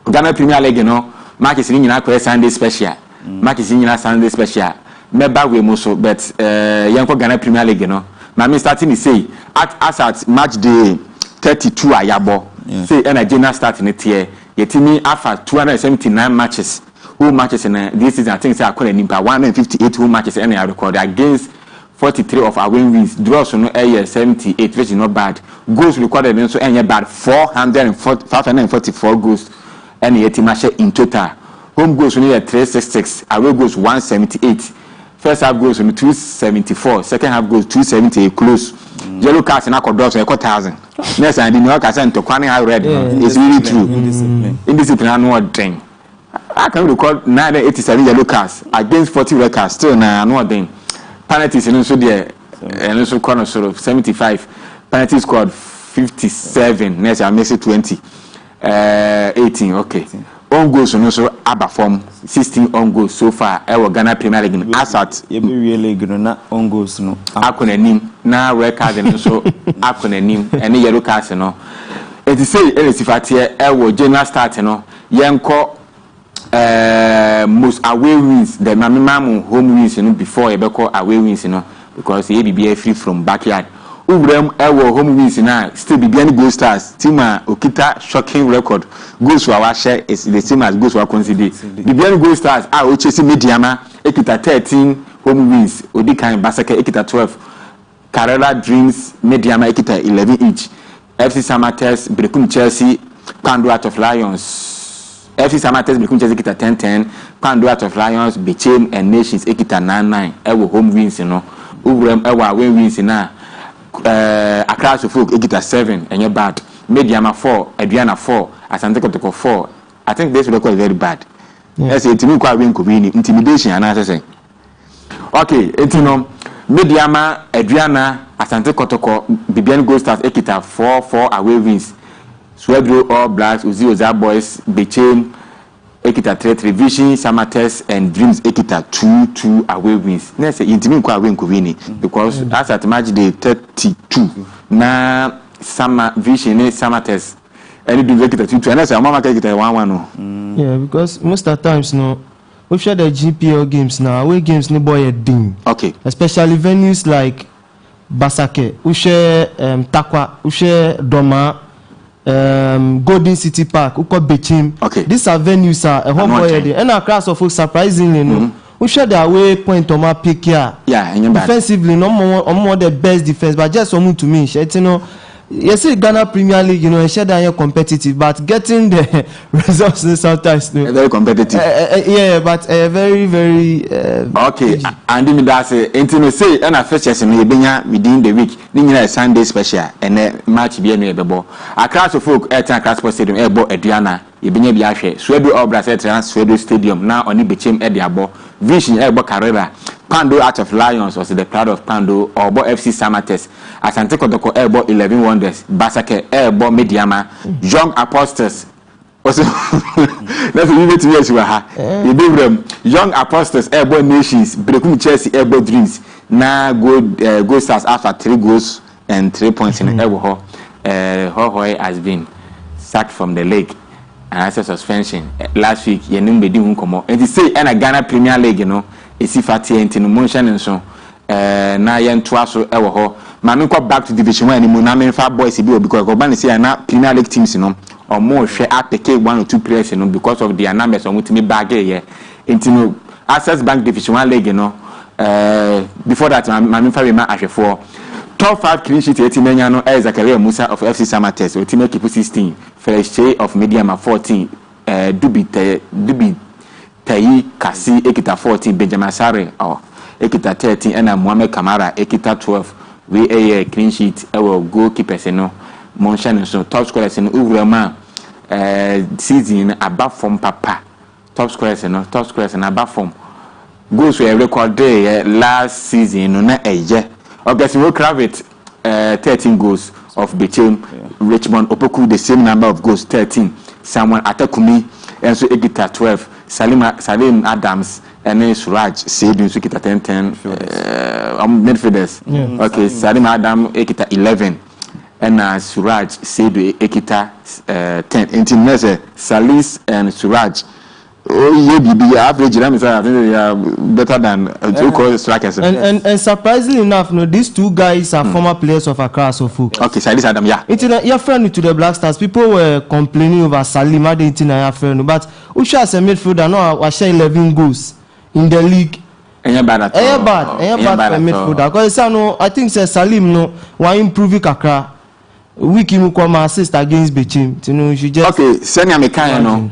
Ghana Premier League no matches ni nyina kwa Sunday special matches ni nyina Sunday special meba we mo so but yenko Ghana Premier League no Mami starting to say at match day 32 ayabo say and general starting it here yetimi after 279 matches who matches in this season I think say akona nimpa 158 who matches and I record against 43 of our wins draws no 78 which is not bad goals recorded so any bad 544 goals and yetima share in total home goals only 366 away goals 178 first half goes on 274, second half goes 270 close. Yellow cards in our dogs 1,000. Next and the New York Center to Kwani I read it's really true. Indiscipline no thing. I can recall 987 yellow cards against 40 red cards still na no thing. Penalties and also there and also corner sort of 75. Penalty scored 57. Next I miss it 20. 18 okay. On goals no so aba form 16 on goals so far Ghana Premier League asat ye be league no na on goals no akona nim na red card no so akona nim ene yellow cards no it say sifate general start no yenko most away wins the minimum home wins no before yebeko away wins no because ye be free from backyard Ubrem home wins na still Bibiani Gold Stars team okita shocking record goals to our share is the same as goals to our consider Bibiani Gold Stars chasing Mediama ekita 13 home wins Odikan Basaka ekita 12 Carrera Dreams Mediama ekita 11 each FC Samates Brekum Chelsea Pando Out of Lions FC Samates Brekum Chelsea ekita 10-10 Pando Out of Lions Bechem and Nations ekita 9-9 home wins no Ubrem away wins na Accra Folk ekita 7 and you're bad Mediama 4 Adriana 4 Asante Kotoko 4 I think this record is very bad yes intimi kwa win kubini intimidation ana say okay etino Mediama Adriana Asante Kotoko Bibiani Gold Stars ekita 4 away wins Swedro All Blacks Uzi Oza Boys Bechem ekita 3 Vision Samates and Dreams ekita 2 away wins next intimi kwa win kubini because that's at match day 32 na Sama Vision Samates and do ekita 2 and that's mama ekita 1-1 no yeah because most of the times no we share the GPL games now away games no boy a ding okay especially venues like Basake we share Takwa we share Doma Golden City Park, Uko Bechem. Okay. These are venues a home boy and a class of surprisingly no. We share the away point on my pick here. Yeah, defensively no more the best defense, but just someone to me, you know. Yes, Ghana Premier League, you know, share that competitive, but getting the results sometimes no. Very competitive. Yeah, but very okay, and then that's it. Say and first yes me benya within the week. Ni Sunday special and match be no bebo. Accra Folk Accra Sports Stadium ebo Adriana ye benya bi ahwe. Swedro All Blacks Swedro Stadium na oni Bechem e de abo. Vision ebo Carrera. Pando Out of Lions was the proud of Pando Obo FC Samates. Asante Kotoko ebo 11 Wonders. Basake ebo Mediama. Young Apostles also that's we to yes we ha. Young Apostles ebo Nations. Brekum Chelsea ebo Dreams. na Gold Stars after 3 goals and 3 points in Ewo Hohoe has been sacked from the league and as a suspension last week yenim bedi hu komo and say na Ghana Premier League no esi fatie enti no monhye nso na ye ntoa so Ewo ho ma me ko back to division 1 anymore na me fa boys bi because go ban say na Premier League teams no omo hwe atake 1 or 2 players no because of their numbers on mutimi bag here enti no Access Bank Division 1 League no before that ma me fa we ma ahwefo top 5 clean sheet etimenya no Zakaria Musa of FC Samates otime keep 16 Felix Che of Mediama 14 Dubi Tayi Kasi ekita 14 Benjamin Sare ekita 13 and Mohamed Kamara ekita 12 we a clean sheet our goalkeepers no Monshan so top scorers in Ugrama season above from papa top scorers and above from goals were recorded last season no na Augustine Kravitz 13 goals of Bechem Richmond Opoku the same number of goals 13 Samuel Atakumi and so Egita 12 Salim Adams and Suraj Seydou so kita 10 midfielders okay Salim Adam Egita 11 and Suraj Seydou Egita 10 international Salis and Suraj be average. I think they are better than two strikers. And surprisingly enough, no, these two guys are former players of Accra Sofu. Okay, Salis Adam, yeah. Your friend to the Black Stars. People were complaining over Salim Adeytina, friend, but Usha as a midfielder, no, was share 11 goals in the league. And you're bad at all. And you're bad for midfielder. Because I think Salim no, why improve Accra? We can come assist against Bechem. You know, she just okay. Senya Mekaya no.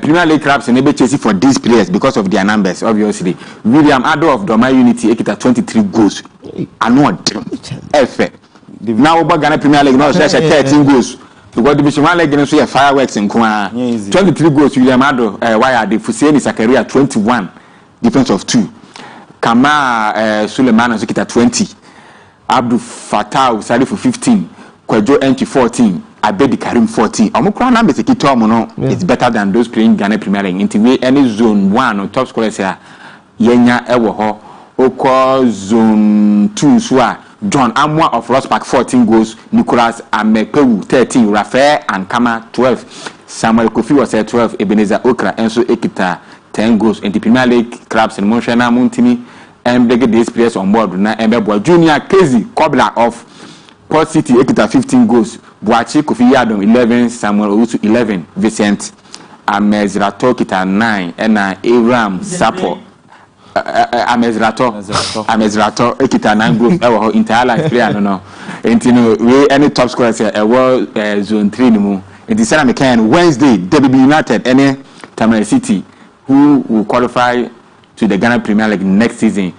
Premier League clubs and able chasing for these players because of their numbers, obviously. William Ado of Doma Unity, ekita 23 goals. Annual. Now, about Ghana Premier League, no, 13 goals. Because Division 1 League, so fireworks in Kwa. 23 goals, William Ado, why are the Fuseni Zakaria 21, difference of 2. Kama Suleiman Zikita 20. Abdul Fatah Sali for 15. Kwajo Enchi 14. Abedi Karim 14. Omukra numbers it's better than those playing Ghana Premier League. Into any zone 1 or top scorers here. Yenya Ewo ho. Oko zone 2 swa. John Amwa of Rosspark 14 goals. Nicholas Amepewu 13. Rafael and Kama 12. Samuel Kofi was at 12. Ebenezer Okra Enso Ekita 10 goals. In the Premier League clubs in Monshana Muntimi and they get these players on board na Mbebo Junior Kezi Kobla of Port City Ekita 15 goals. Boachi Kofi Yadom 11, Samuel Owusu 11, Vincent Amezrato kita 9, and Abraham Sapo Amezrato kita 9 goals. Ewo Interlife player no. Entino we any top scorers here ewo zone 3 ni mu. Enti Sarah McCann Wednesday WB United any Tamale City who will qualify to the Ghana Premier League next season.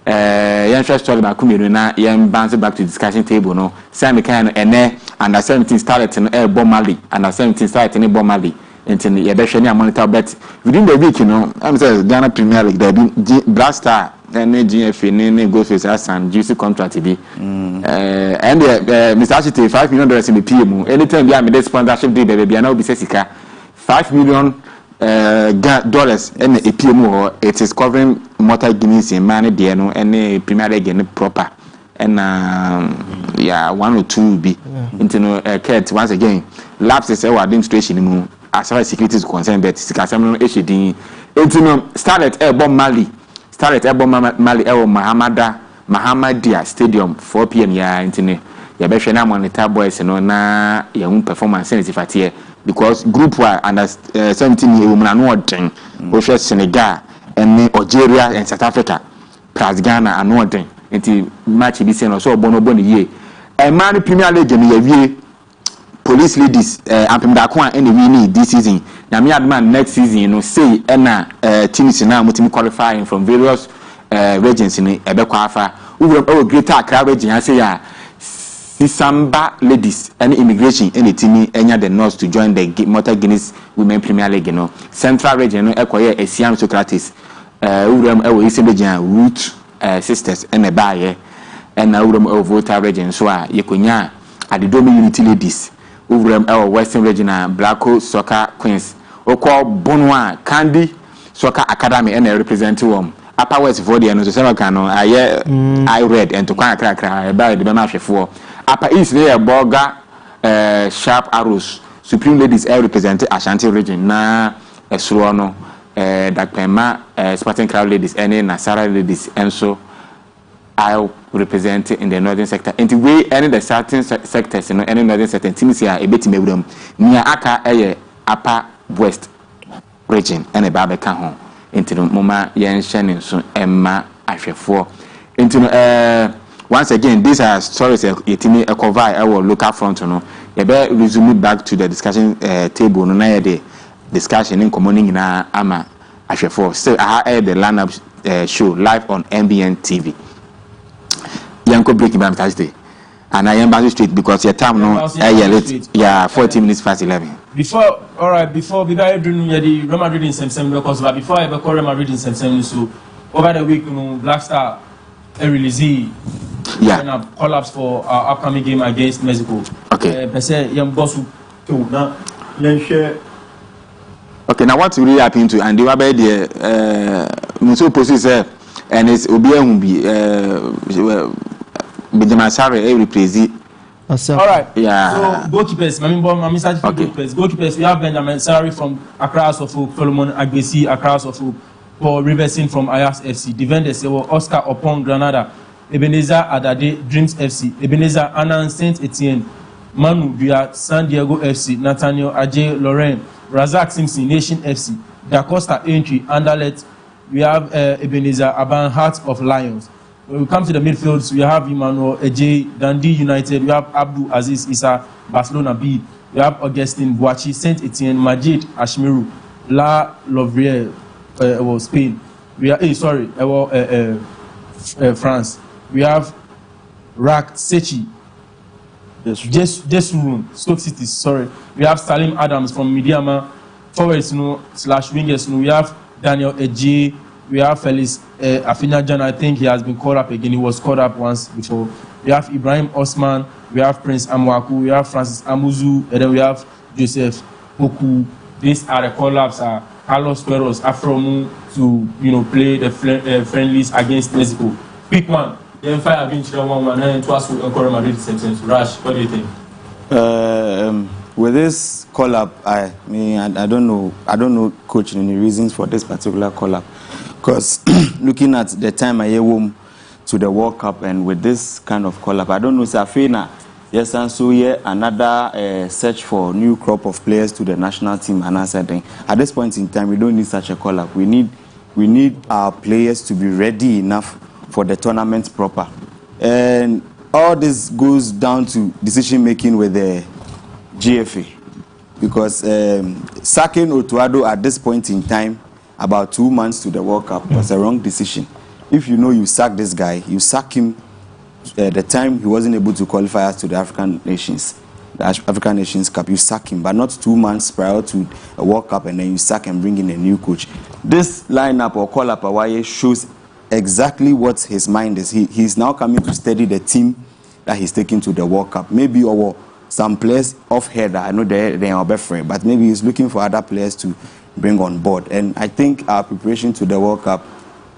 Young story about Kumiro na young bounce back to discussion table no. Sam McCann and under 17 started in Bomali, under 17 started in Bomali. Until the Yabeshania monitor bet within the week, you know. I'm saying Ghana Premier League, there be Blaster, then GFA, go face us and juicy contract to be. And Mr. Ashite, $5 million in the PMO. Anytime I made this sponsorship deal, baby, I know be $5 million dollars and a PMO. It is covering motor guineas in money, dear, no, and Premier League and proper. And 1 or 2 be into Kurt once again. Lapses our administration as far as security is concerned, but Sikasam HD into started Airborne Mali, Mahamadia Stadium 4 p.m. ya into Yabeshana monitor boys and na your own performance sensitive here because group Y under 17 year woman and Osha Senegal and Algeria and South Africa plus Ghana and one into match be seen also bono ye a man Premier League ye police ladies ampem da ko any win this season na me adman next season you know say na teams na mutimi qualifying from various regions in ebekwa afa we greater Accra region say ya Sisamba ladies and immigration any team enya the north to join the Motor Guinness Women Premier League you know central region no ekoye Asian Socrates urem ewo region root sisters and a buyer and now voter region so yekonya at the Domi Unity ladies over our Western region Black Soccer Queens oko Bonwa Candy Soccer Academy and a representative Upper West for the and so can I read and to crack about the Bamash for Upper East there Boga Sharp Arrows Supreme Ladies air represented Ashanti region na Esruano Dakpema Spartan Crowd Ladies and Nasara Ladies and so I represent in the northern sector. And the way any the certain sectors, any northern sector, teams here a bit maybe near Aka Upper West region and a Babeka home. Into the Moma Yan Shannon soon Emma Ashefo. Into once again, these are stories a cover our local front. You better resume back to the discussion table. No, the discussion in commoning in Ama Ashefo. Still, I had the lineup show live on MBN TV. Yanko breaking by Thursday, and I am back straight because your time no, yeah, 40 minutes past 11. Before we got doing the Real Madrid in September because before I ever call Real Madrid in September, so over the week, Black Star release collapse for our upcoming game against Mexico. Okay. Okay, now what really happened to and they were by the Muso process and it's Obiahubi Benjamin Sarre represent. All right. Yeah. So goalkeepers, goalkeepers. We have Benjamin Sarre from Accra Sofo, Solomon Agbesi, Accra Sofo, Paul Riverson from Ajax FC. Defenders were Oscar Opon Granada, Ebenezer Adade Dreams FC, Ebenezer Annan Saint Etienne, Manu Bia San Diego FC, Nathaniel Ajay Lauren, Razak Simpson Nation FC, Da Costa Entry, Anderlecht. We have Ebenezer Aban Heart of Lions. When we come to the midfields, we have Emmanuel Eje, Dundee United, we have Abdul Aziz Issa, Barcelona B, we have Augustin Boachi, Saint Etienne, Majid Ashmiru, La Lovrier, Spain. We are France. We have Rak Sechi, Jesurun, Stoke City. Sorry. We have Salim Adams from Midiama, forwards, /wingers. We have Daniel Eje. We have Felix Afinia John. I think he has been called up again. He was called up once before. We have Ibrahim Osman. We have Prince Amwaku. We have Francis Amuzu. And then we have Joseph Poku. These are the call-ups. Carlos Queiroz, Afromu to play the friendlies against Mexico. Quick one. Then 5 inch 1-1 and twice with Real Madrid sentence. Rash, what do you think? With this call-up, I don't know coaching any reasons for this particular call-up. Because looking at the time I home to the World Cup and with this kind of call-up, I don't know, Safina, yes, and so yeah, another search for new crop of players to the national team and I said, at this point in time, we don't need such a call-up. We need our players to be ready enough for the tournament proper. And all this goes down to decision-making with the GFA. Because sacking Otuado at this point in time, about 2 months to the World Cup, was a wrong decision. If you sack this guy, you sack him the time he wasn't able to qualify us to the African Nations Cup, you sack him, but not 2 months prior to a World Cup and then you sack and bring in a new coach. This lineup or call-up Awaye shows exactly what his mind is. He's now coming to study the team that he's taking to the World Cup. Maybe some players off header, I know they are different, but maybe he's looking for other players to bring on board. And I think our preparation to the World Cup,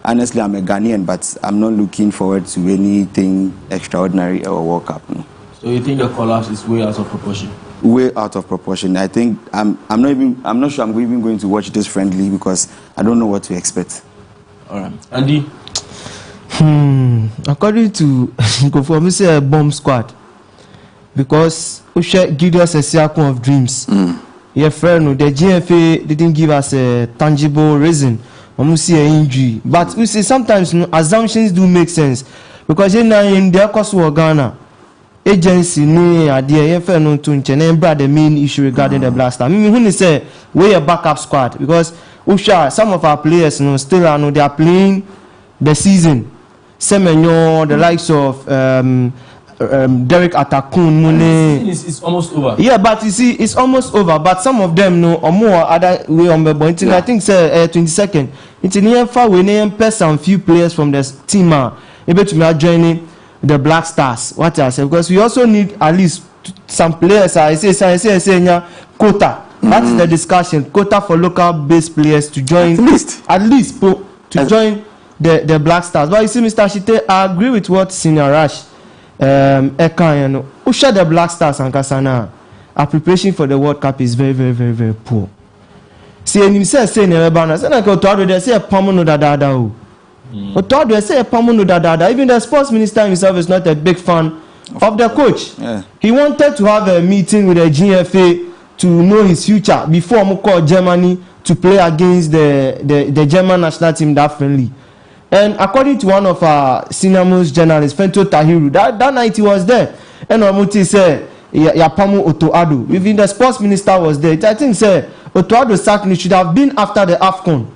honestly, I'm a Ghanaian, but I'm not looking forward to anything extraordinary or World Cup. No. So you think the collapse is way out of proportion? Way out of proportion. I think I'm not sure I'm even going to watch this friendly because I don't know what to expect. All right, Andy. According to Kofi, we say a bomb squad because we should give us a circle of dreams. Your friend, the GFA didn't give us a tangible reason. We see an injury, but we say sometimes assumptions do make sense because in their course of Ghana agency no idea. Your friend no to the main issue regarding the Black Star. I mean, when say we a backup squad because some of our players still are they are playing the season. Semenyo, the likes of Derek Atakun, it's almost over. Yeah, but you see, it's almost over. But some of them or more other way on the point. I think 22nd. It's in the far we name some few players from the team able to joining the Black Stars. What I say because we also need at least some players. I say quota. That's the discussion. Quota for local based players to join at least to join the Black Stars. But you see, Mr. Shite, I agree with what Senior Rash Ekan, who share the Black Stars and Kasana. Our preparation for the World Cup is very, very, very, very poor. See, and himself saying Nebana, say like Otoado, they say a Pamono Dada. Otoado, they say a Pamono Dada. Even the sports minister himself is not a big fan of the coach. Yeah. He wanted to have a meeting with the GFA to know his future before we call Germany to play against the German national team that friendly. And according to one of our senior most journalists, Fento Tahiru, that night he was there. And Omuti said, Yapamu Otoado. Even the sports minister was there. I think said Otoado sacked him. Should have been after the AFCON.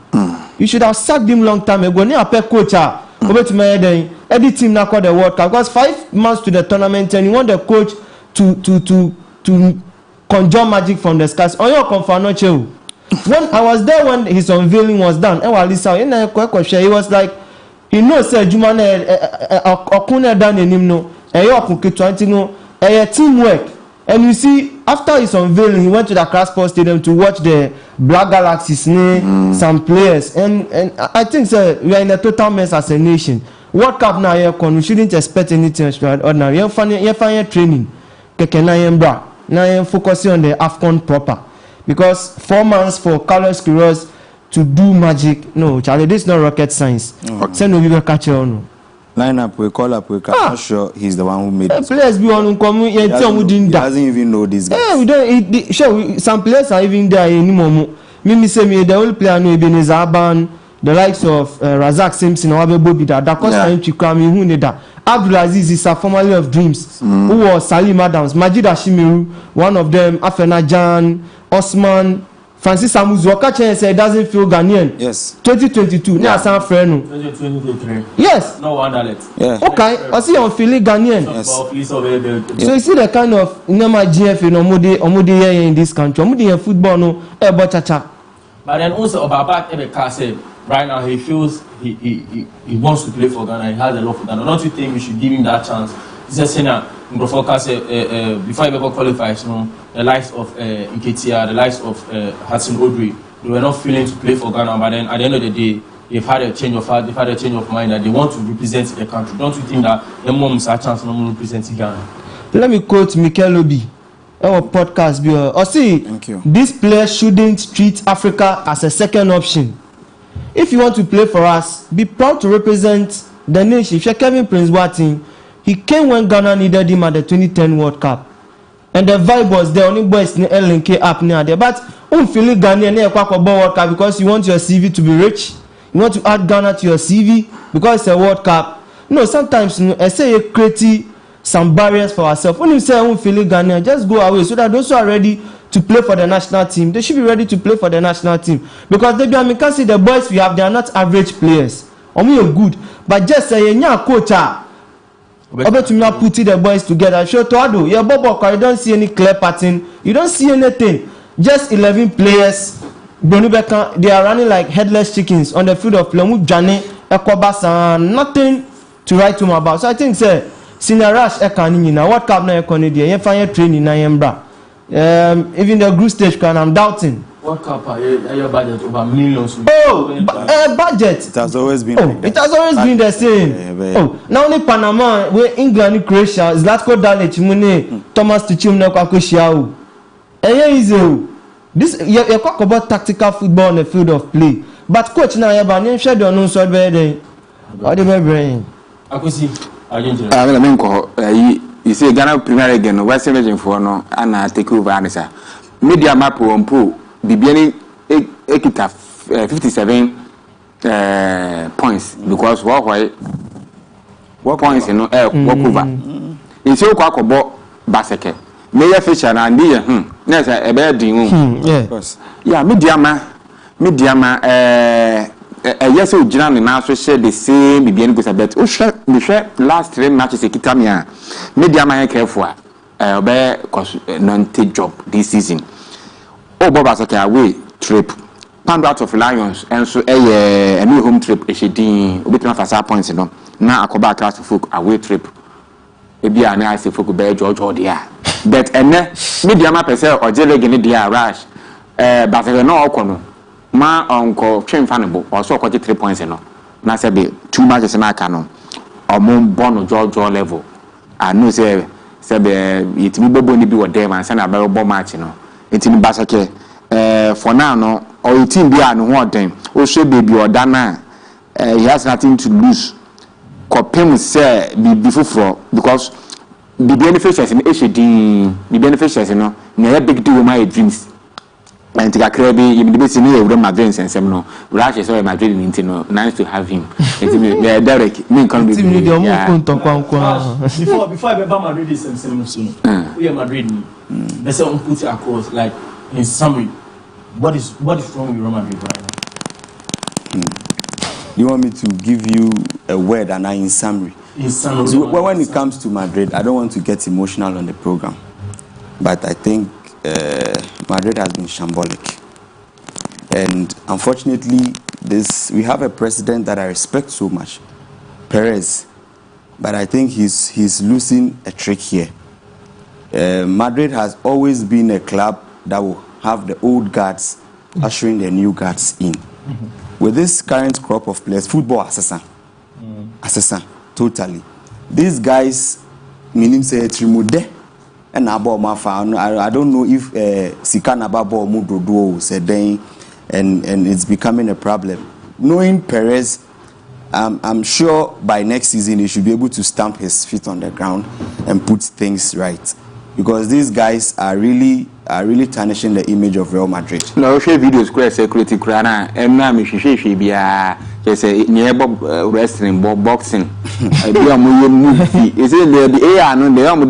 You should have sacked him long time ago. Near a coach. Every team now called the World Cup. Because 5 months to the tournament and you want the coach to conjure magic from the skies. On your confirmation. When I was there when his unveiling was done, he was like, he knows that Jumane Okune done in him no, teamwork. And you see, after his unveiling, he went to the Accra Sports Stadium to watch the Black Galaxies, some players. And I think we are in a total mess as a nation. World Cup now, we shouldn't expect anything extraordinary. You're finding training. Now you're focusing on the AFCON proper. Because 4 months for Carlos Queiroz to do magic, no, Charlie, this is not rocket science. Send no catch on. Line up, we call up, I'm not sure he's the one who made it. Players be on He doesn't even know this guy. Yeah, we don't. Sure, some players are even there anymore. Me say me the only player no Ebenezer Aban, the likes of Razak Simpson or Bobby that cost time to come in who need that. Abdulaziz is a formerly of Dreams, who was Salim Adams, Majid Ashimiru, one of them, Afena Jan, Osman, Francis Amuzu. Okachen said doesn't feel Ghanaian. Yes. 2022. Yeah. San Freno. 2023. Yes. No wonder that. Yeah. Okay. I see on feeling Ghanaian. Yes. So you see the kind of normal GF in this country. Football no chacha. But then also about Ebeka said right now he feels he wants to play for Ghana. He has a love for Ghana. Don't you think we should give him that chance? He said, Sena, before he ever qualifies, the likes of Nketiah, the likes of Hudson Odoi, they were not feeling to play for Ghana. But then at the end of the day, they've had a change of heart, they've had a change of mind that they want to represent the country. Don't you think that the mom's a chance to represent Ghana? Let me quote Mikel Obi. Our podcast, thank you. These players shouldn't treat Africa as a second option. If you want to play for us, be proud to represent the nation. If you're Kevin Prince Boateng, he came when Ghana needed him at the 2010 World Cup. And the vibe was there. Only boys in LNK up near there. But feeling Ghanaian World Cup because you want your CV to be rich. You want to add Ghana to your CV because it's a World Cup. No, sometimes I say you create some barriers for ourselves. When you say I won't feel Ghanaian, just go away so that those who are ready to play for the national team, they should be ready to play for the national team. Because they can see the boys we have, they are not average players. We are good. But just say coach. About to not put the boys together. Show Toado, yeah, Bobo, you don't see any clear pattern. You don't see anything. Just 11 players. They are running like headless chickens on the field of play. Nothing to write to them about. So I think, sir, Senior Rash Ekanini, what cup na Ekonidi, you find training na Yembra. Even the group stage, I'm doubting. What cup are your budget over millions? Budget. It has always been. It has always been the same. Now only Panama, where England, Croatia, Zlatko Dalic, Mune, Thomas Tuchel, Nekwakushiao. This you talk about tactical football on the field of play. But coach now, you have shared your own sort of day. What do you mean? Akusi, you say Ghana Premier again, Western Region for no, and take over answer. Media map on pool. Bibiani ekita 57 points because what points you know walk over. In so kwa kobo basket. Meya Fisher na ndi na say e be din yeah. Yeah, media ma yes o gina na so share the same Bibiani go bet. O share last 3 matches ekita me a media ma careful be cause non-take job this season. Oh, Bob Asake away trip. Pound out of Lions and so a new home trip. Is she doing a bit of 5 points? No, now I come back to folk away trip. Maybe I know say folk be George or there. But and media map say or jelly gini dia rush. But no okono. Ma uncle train fanable or so 3 points no. na say be 2 matches na aka no omo born draw level I know say be yetimi bebo ni bi wo dem and say na be bo match no etimi basake for now no or team bi anu ho den o so baby oda na he has nothing to lose kopem say be fufuro because the beneficiaries in HD the beneficiaries no na big deal my dreams and take a crabby you be seeing you Madrid and some no rush is all Madrid in no nice to have him Derek me can be before I remember Madrid is some soon we are Madrid let's say put it across like in summary what is wrong with Real Madrid right now? You want me to give you a word and in summary? So when it comes to Madrid, I don't want to get emotional on the program, but I think Madrid has been shambolic, and unfortunately, we have a president that I respect so much, Perez, but I think he's losing a trick here. Madrid has always been a club that will have the old guards ushering the new guards in. With this current crop of players, football assassin, totally. These guys, meaning say Trimude and Abo Mafa. I don't know if Sikana Babo Mudrodo said and it's becoming a problem. Knowing Perez, I'm sure by next season he should be able to stamp his feet on the ground and put things right, because these guys are really tarnishing the image of Real Madrid. No, share videos square security crana and now me she be just a nearby wrestling boxing. I do a movie. Is it the AI no they am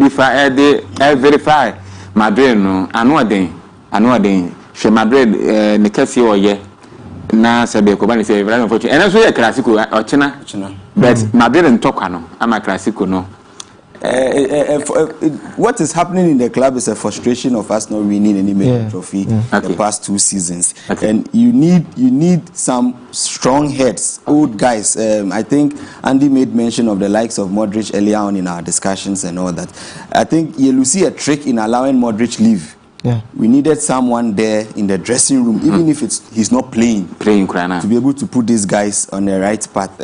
verify Madrid no I know then she Madrid Nikasi or ye na sabe ko bani say very unfortunate and also a classical or China but Madrid and Tokano I'm a classical no. What is happening in the club is a frustration of us not winning any major trophy the past 2 seasons, and you need some strong heads, old guys. I think Andy made mention of the likes of Modric earlier on in our discussions and all that. I think you'll see a trick in allowing Modric leave. We needed someone there in the dressing room, even if he's not playing to be able to put these guys on the right path.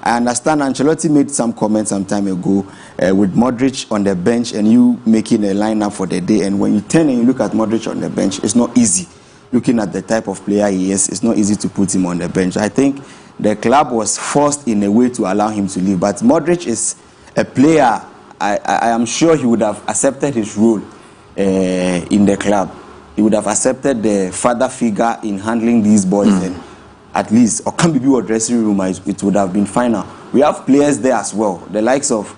I understand Ancelotti made some comments some time ago with Modric on the bench and you making a lineup for the day. And when you turn and you look at Modric on the bench, it's not easy. Looking at the type of player he is, it's not easy to put him on the bench. I think the club was forced in a way to allow him to leave. But Modric is a player, I am sure he would have accepted his role in the club. He would have accepted the father figure in handling these boys and at least, or can be a dressing room, it would have been final. We have players there as well. The likes of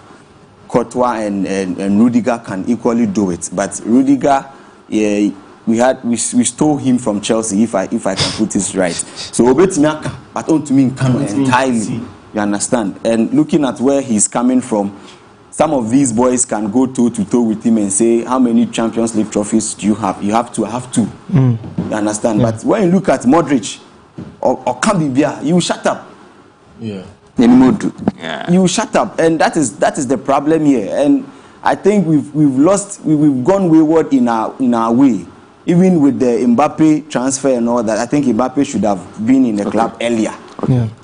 Courtois and Rudiger can equally do it. But Rudiger, we stole him from Chelsea, if I can put this right. So Obetimiaka, but on to me entirely. You understand? And looking at where he's coming from, some of these boys can go toe to toe with him and say, how many Champions League trophies do you have? You have to have 2. You understand? But when you look at Modric, or Kambibia, you shut up. You shut up, and that is the problem here. And I think we've gone wayward in our way. Even with the Mbappe transfer and all that, I think Mbappe should have been in the club earlier.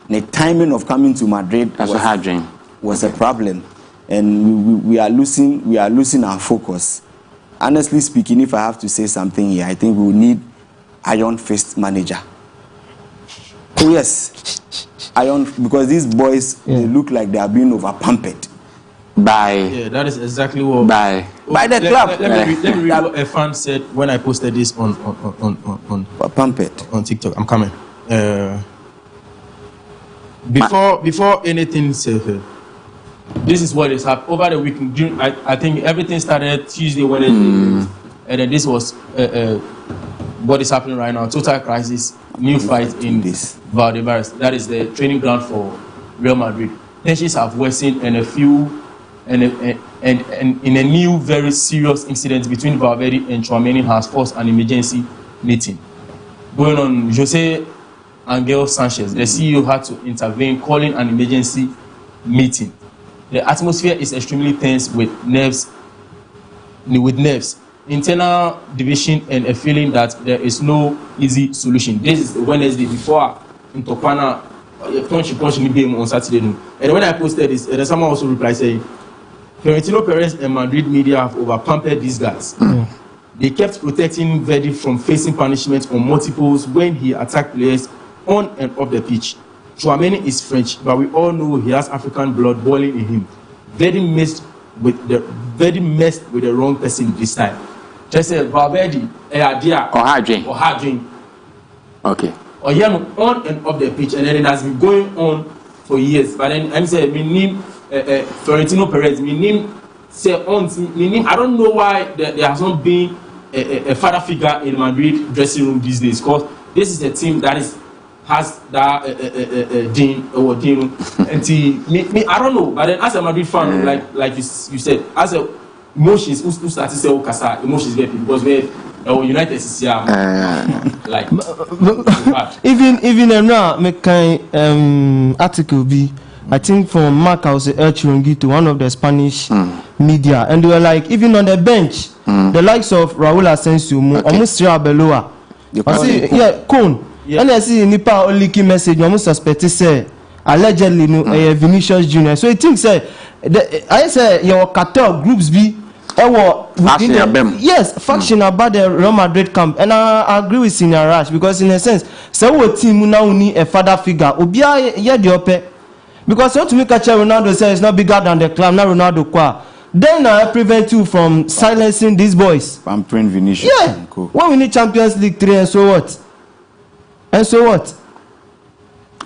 The timing of coming to Madrid was a problem, and we are losing our focus. Honestly speaking, if I have to say something here, I think we will need iron fist manager. Oh yes, because these boys they look like they are being over pumped by. That is exactly what by the club. Let me read what a fan said when I posted this on TikTok. I'm coming. Before anything said, this is what is happening over the weekend. I think everything started Tuesday, Wednesday, and then this was what is happening right now. Total crisis. New fight in this Valdebebas. That is the training ground for Real Madrid. Tensions have worsened and in a new very serious incident between Valverde and Tchouaméni has forced an emergency meeting. Going on, Jose Angel Sanchez, the CEO, had to intervene, calling an emergency meeting. The atmosphere is extremely tense with nerves, internal division, and a feeling that there is no easy solution. This is Wednesday before Ntopana punch me game on Saturday. And when I posted this, then someone also replied saying, Florentino Perez and Madrid media have over-pampered these guys. They kept protecting Verdi from facing punishment on multiples when he attacked players on and off the pitch. Chouameni is French, but we all know he has African blood boiling in him. Verdi messed with the wrong person this time. Just say Valverde, idea or hard drink. Okay. Or yeah, on and off the pitch, and then it has been going on for years. But then I'm saying, my name Florentino Perez, my name say on, my name. I don't know why there has not been a father figure in Madrid dressing room these days. Because this is a team that has that Dean or Dean, and me I don't know. But then as a Madrid fan, like you said, as a emotions who start to say Okasa emotions because we United is here like even now make kind article be I think from Marcos El Chiringuito, one of the Spanish media, and they were like even on the bench the likes of Raul Asensio almost Beloa Cone and I see Nipa only key message almost suspected say allegedly Vinicius Junior, so I think say I say your cartel groups be faction about the Real Madrid camp, and I agree with Senior Rash because in a sense, so what team now need a father figure. Obia the because what to make a Ronaldo say is not bigger than the club. Now Ronaldo qua. Then I prevent you from silencing these boys. Pampering Vinicius. Yeah. When we need Champions League 3 and so what?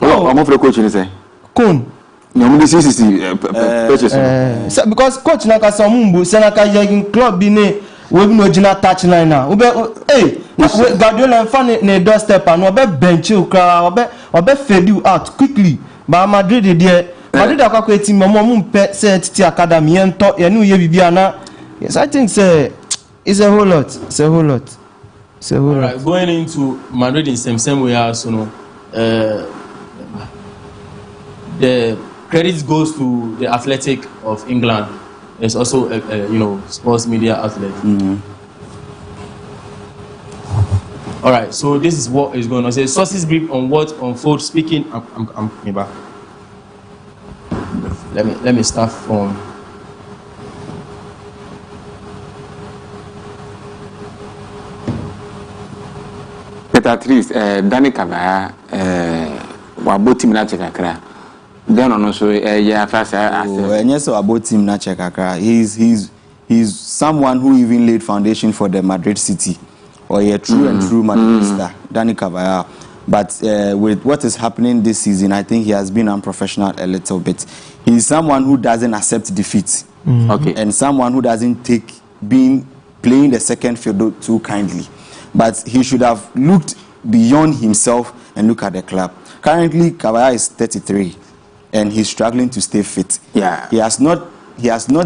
I'm off the coach in say. Cone. Because coach naka samumbu senaka yagin club bi ne we bi no gina touchline na we Guardiola fan ne doorstep and we bench you kra we fade you out quickly but Madrid there Madrid akwa team mo mpe say titi academy ento ye no ye bibia na yes I think say it's a whole lot Right, going into Madrid in same way as the credit goes to the Athletic of England. It's also a sports media outlet. All right, so this is what is going on. Say sources brief on what unfolds. Speaking, I'm coming back. Let me start from. Peter Tris, Danny Kavaya, Waboti Minachakra. Then also first yes about him na check akra he's someone who even laid foundation for the Madrid City or a true and true Madridista Dani Cavaya, but with what is happening this season I think he has been unprofessional a little bit. He's someone who doesn't accept defeat and someone who doesn't take being playing the second field too kindly, but he should have looked beyond himself and look at the club. Currently Cavaya is 33 and he's struggling to stay fit. Yeah, he has not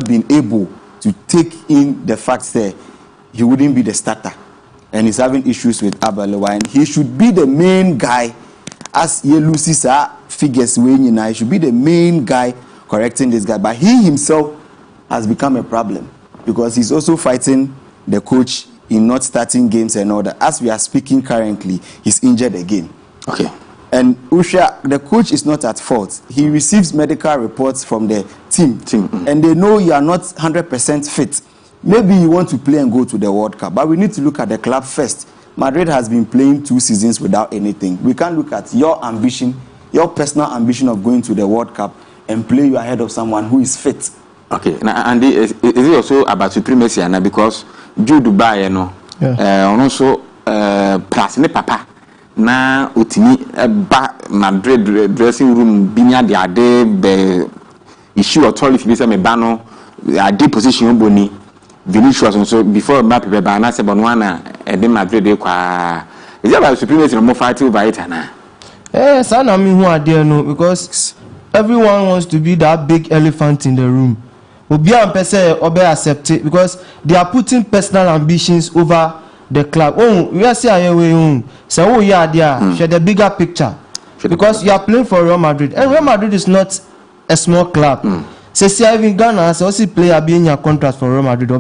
been able to take in the fact that he wouldn't be the starter, and he's having issues with Abaloa, and he should be the main guy. As Lucy's figures when he should be the main guy correcting this guy, but he himself has become a problem because he's also fighting the coach in not starting games and all that. As we are speaking currently, he's injured again. Okay. And Usha, the coach is not at fault. He receives medical reports from the team. And they know you are not 100% fit. Maybe you want to play and go to the World Cup, but we need to look at the club first. Madrid has been playing 2 seasons without anything. We can't look at your ambition, your personal ambition of going to the World Cup and play you ahead of someone who is fit. Okay, now, and is it also about supremacy? Because Jude Dubai, also plus ne papa. Na utini ba Madrid dressing room binya de ade be issue authority be say me ba no ade position boni Vinicius so before map be ba na se bon wana e de Madrid e kwa is about supremacy no fight over it na so na me hu ade no because everyone wants to be that big elephant in the room. Obi am pese obe accept it because they are putting personal ambitions over the club. We are saying so share the bigger picture because you are playing for Real Madrid and Real Madrid is not a small club. Say even Ghana also player being your contract for Real Madrid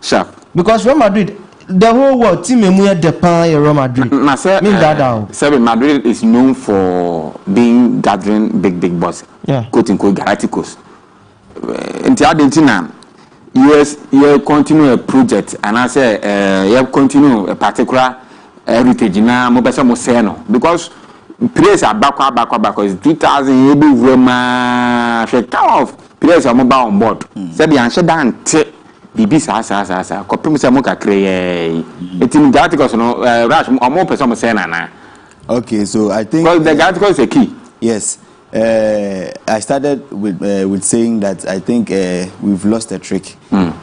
sharp because Real Madrid the whole world team emu the pan Real Madrid. Na say Madrid is known for being gathering big boss. Yeah. Quote unquote Galacticos. Until Argentina, US continue a project and I say you continue a particular heritage na mo besa mo say no because players are back is 2000 every woman she kind of players are mobile on board. Say the answer dan bibi sa kopim say mo kakre etim Galacticos no rush mo person mo say na. Okay, so I think because the Galacticos is a key. Yes. I started with saying that I think we've lost a trick.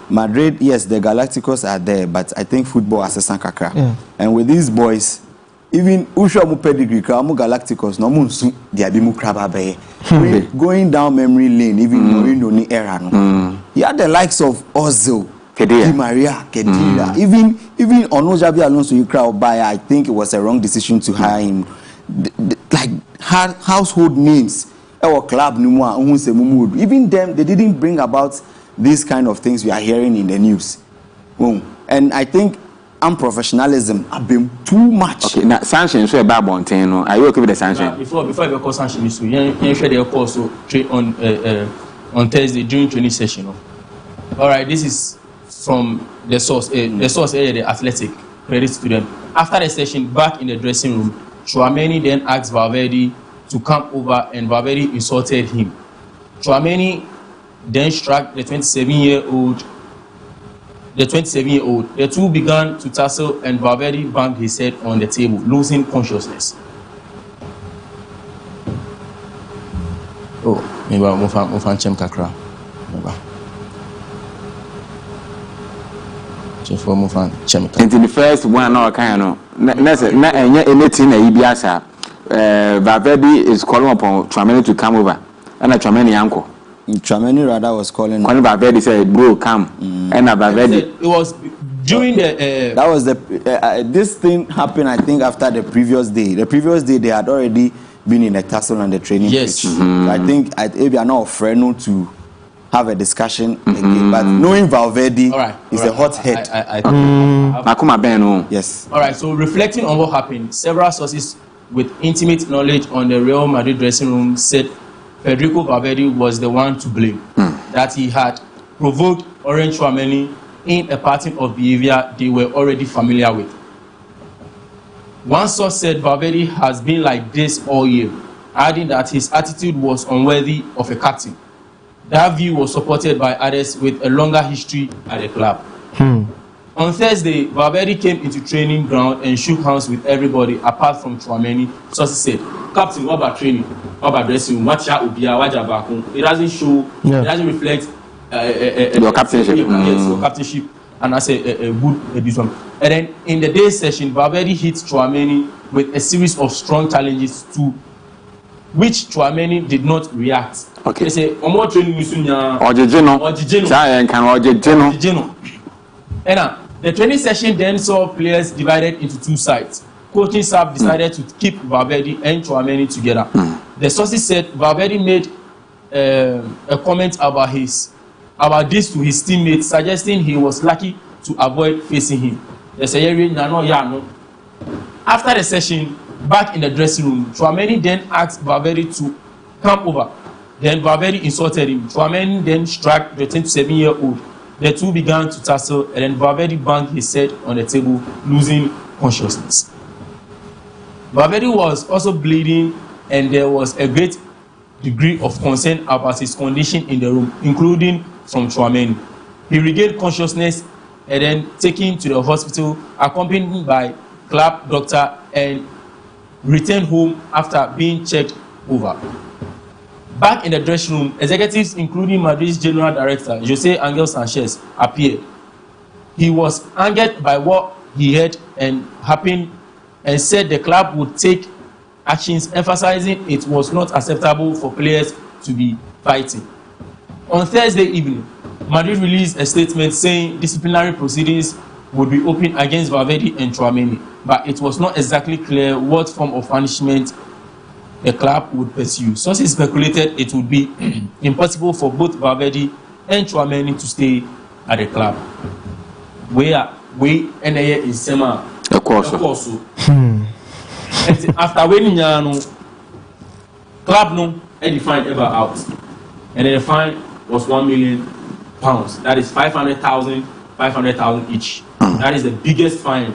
Madrid, yes, the Galacticos are there, but I think football has a sankakra. Yeah. And with these boys, even Usha mu pedigree, mu Galacticos, no munsu diabimu krababe. Going down memory lane, even Mourinho ni era no. He had the likes of Ozil, Di Maria, Kedira, even Onojabi Alonso you crowd by. I think it was a wrong decision to hire him. Like household names our club even them they didn't bring about these kind of things we are hearing in the news. And I think unprofessionalism have been too much. Okay, now sanction so about Montano. Are you okay with the sanction? Before you call sanction issue, you share the course on Thursday during training session. All right, this is from the source. The source area, the Athletic. Credit to them. After the session, back in the dressing room, Tchouaméni then asked Valverde to come over and Valverde insulted him. Tchouaméni then struck the 27-year-old. The two began to tussle and Valverde banged his head on the table, losing consciousness. Oh, maybe I'll move on Chem Kakra. Into the first 1 hour kind of anything Ibiasa Valverde is calling upon Tchouaméni to come over and Tchouaméni uncle. Tchouaméni rather was calling Valverde said bro come and Valverde it was during the that was the this thing happened I think after the previous day they had already been in a tussle on the training pitch. So I think maybe are not friend to have a discussion again, but knowing Valverde is a hot head. Yes. All right. So reflecting on what happened, several sources with intimate knowledge on the Real Madrid dressing room said Federico Valverde was the one to blame. That he had provoked Orange Tchouaméni in a pattern of behavior they were already familiar with. One source said Valverde has been like this all year, adding that his attitude was unworthy of a captain. That view was supported by others with a longer history at the club. On Thursday, Valverde came into training ground and shook hands with everybody apart from Tchouaméni. Sources said, "Captain, what about training? What about dressing room? It doesn't show. It doesn't reflect your captainship. Your captainship." And I say a good edition. And then in the day session, Valverde hit Tchouaméni with a series of strong challenges to which Tchouaméni did not react. Okay. They say, "Omo training Misunya." And the training session then saw players divided into two sides. Coaching staff decided to keep Valverde and Tchouaméni together. The sources said Valverde made a comment about this to his teammates, suggesting he was lucky to avoid facing him. After the session, back in the dressing room, Tchouaméni then asked Valverde to come over. Then Valverde insulted him. Tchouaméni then struck the 27-year-old. The two began to tussle, and then Valverde banged his head on the table, losing consciousness. Valverde was also bleeding, and there was a great degree of concern about his condition in the room, including from Tchouaméni. He regained consciousness and then taken to the hospital, accompanied by club doctor, and returned home after being checked over. Back in the dressing room, executives, including Madrid's general director, Jose Angel Sanchez, appeared. He was angered by what he heard and happened and said the club would take actions, emphasizing it was not acceptable for players to be fighting. On Thursday evening, Madrid released a statement saying disciplinary proceedings would be opened against Valverde and Tchouaméni, but it was not exactly clear what form of punishment the club would pursue. Sources speculated it would be impossible for both Valverde and Tchouaméni to stay at the club. Where we NAA in Sema. Of course. And after winning, club no, and the fine ever out. And then the fine was £1 million. That is 500,000 each. That is the biggest fine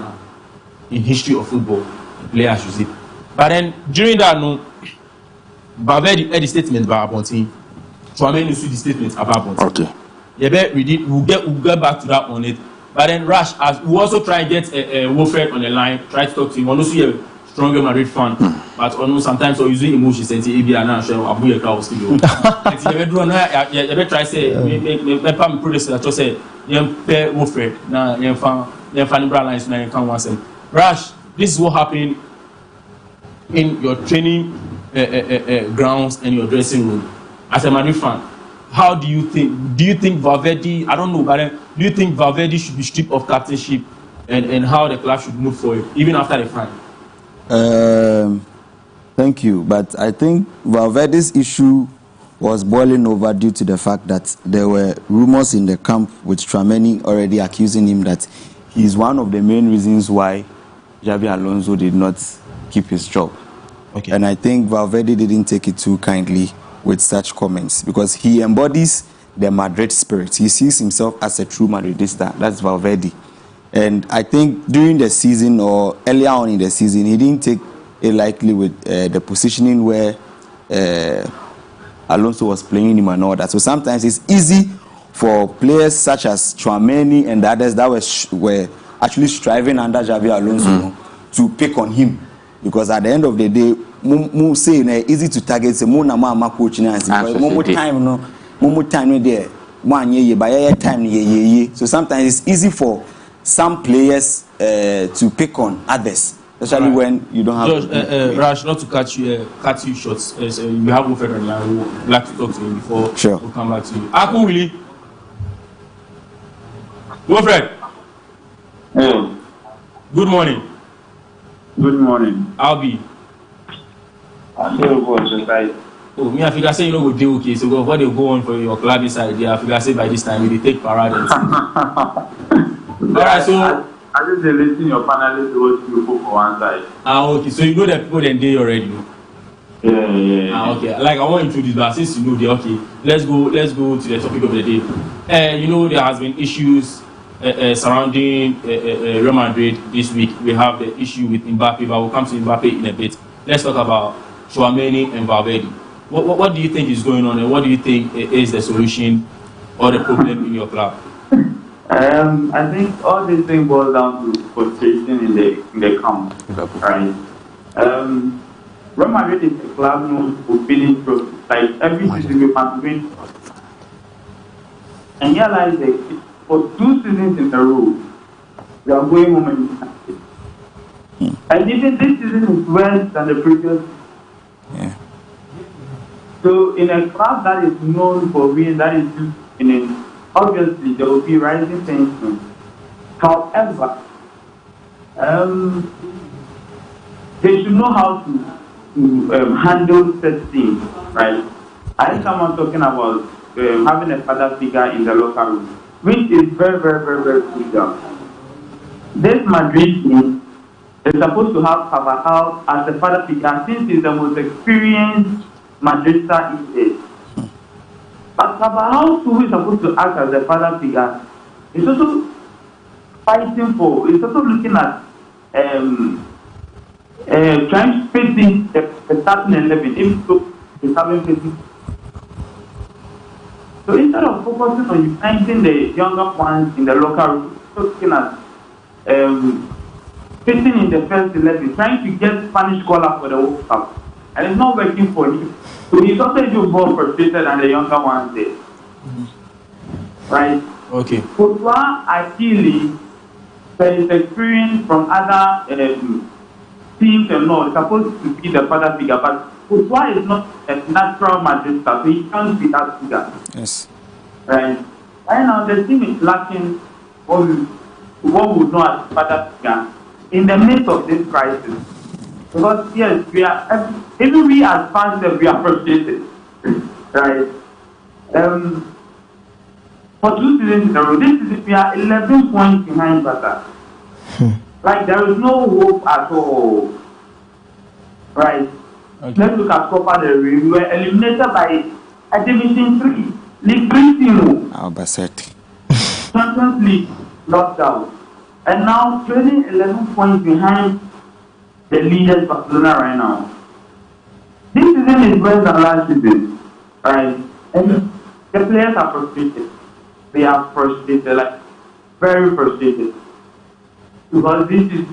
in history of football. Players should see. But then during that, no, Valverde had the statement about Bonti. So I mean, you see the statement about Bonti. Okay. Yeah, we'll get back to that on it. But then Rash, as we also try and get Wilfred on the line, try to talk to him. We also a stronger Madrid fan, but sometimes we use emotions and say, "If you are not sure, Abu Yekra was still." And you ever try say, "Me pam producer that just say, you pay Wilfred, na you fan lines na you can once." Rash, this is what happened in your training grounds and your dressing room as a Madrid fan. How do you think? Do you think Valverde? I don't know, but do you think Valverde should be stripped of captainship, and how the club should move forward even after the fine? Thank you, but I think Valverde's issue was boiling over due to the fact that there were rumors in the camp with Tchouaméni already accusing him that he is one of the main reasons why Xabi Alonso did not keep his job. Okay. And I think Valverde didn't take it too kindly with such comments because he embodies the Madrid spirit. He sees himself as a true Madridista. That's Valverde. And I think during the season or earlier on in the season, he didn't take it lightly with the positioning where Alonso was playing him and all that. So sometimes it's easy for players such as Tchouaméni and the others that were actually striving under Xabi Alonso to pick on him. Because at the end of the day, say easy to target. Say more coach more time there. So sometimes it's easy for some players to pick on others, especially when you don't have. George, Rash, not to cut you short. So you have Wilfred on line. We would like to talk to him before we come back to you. Aku really, Wilfred. Hey. Good morning. Good morning. I'll be. I feel good tonight. Oh, me, I figure say you know go do okay. So what they go on for your club inside there, I figure say by this time they take parade. Alright, so I just listen your panelists what you put for one side. Okay. So you know the people then they already. Yeah. Okay. Like I want to introduce, but since you know they okay, let's go to the topic of the day. You know there has been issues surrounding Real Madrid this week. We have the issue with Mbappe, but we'll come to Mbappe in a bit. Let's talk about Tchouaméni and Valverde. What do you think is going on, and what do you think is the solution or the problem in your club? I think all this thing boils down to frustration in the camp, right? Real Madrid is a club known for feeling like every season we must win, and realize that for 2 seasons in a row we are going home and even this season is worse than the previous. Yeah. So in a club that is known for winning, that is winning, obviously there will be rising tension. However, they should know how to handle such things, right? I think someone talking about having a father figure in the locker room, which is very, very, very, very crucial. This Madrid team is supposed to have Carvajal as the father figure since he's the most experienced Madridista in it. But Carvajal, who is supposed to act as the father figure, is also fighting for, is also looking at trying to fit in the starting 11, even though he's having fitting. So instead of focusing on uniting the younger ones in the locker room, looking at fitting in the first 11, trying to get Spanish color for the World Cup. And it's not working for him. So he's also even more frustrated than the younger ones there. Right? Okay. Courtois, ideally, there is experience from other teams and all, supposed to be the father figure, but Courtois is not a natural Madridista, so he can't be that figure. Yes. Right? Right now, the team is lacking what we know as father figure in the midst of this crisis. Because yes, even we as fans, we are frustrated, right? For 2 seasons in a row, this season we are 11 points behind Barca. Like there is no hope at all. Right? Okay. Let's look at Copa del Rey. We were eliminated by a Division 3, League 3 team. Albacete. Champions League locked out. And now trading 11 points behind the leaders Barcelona right now. This season is worse than last season. Right? And the players are frustrated. They are frustrated, like very frustrated. Because this is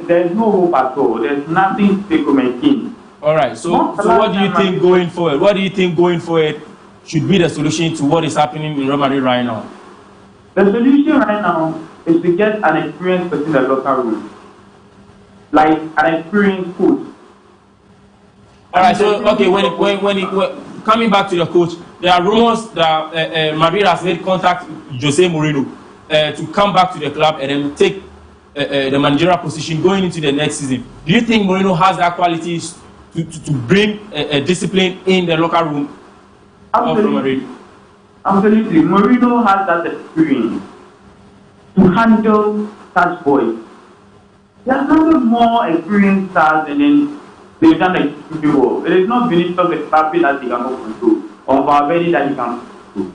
there's no hope at all. There's nothing to maintain. All right. So what do you think going forward? What do you think going forward should be the solution to what is happening in Real Madrid right now? The solution right now is to get an experienced person in the locker room, like an experienced coach. All right. So okay, when coming back to the coach, there are rumors that Madrid has made contact with Jose Mourinho to come back to the club and then take the managerial position going into the next season. Do you think Mourinho has that qualities to bring discipline in the locker room of Real Madrid? Absolutely. Mourinho has that experience to handle such boys. He has handled more experienced stars and then they've done extremely well. It is not Vinicius Mbappe that he cannot control or Valverde that he can control.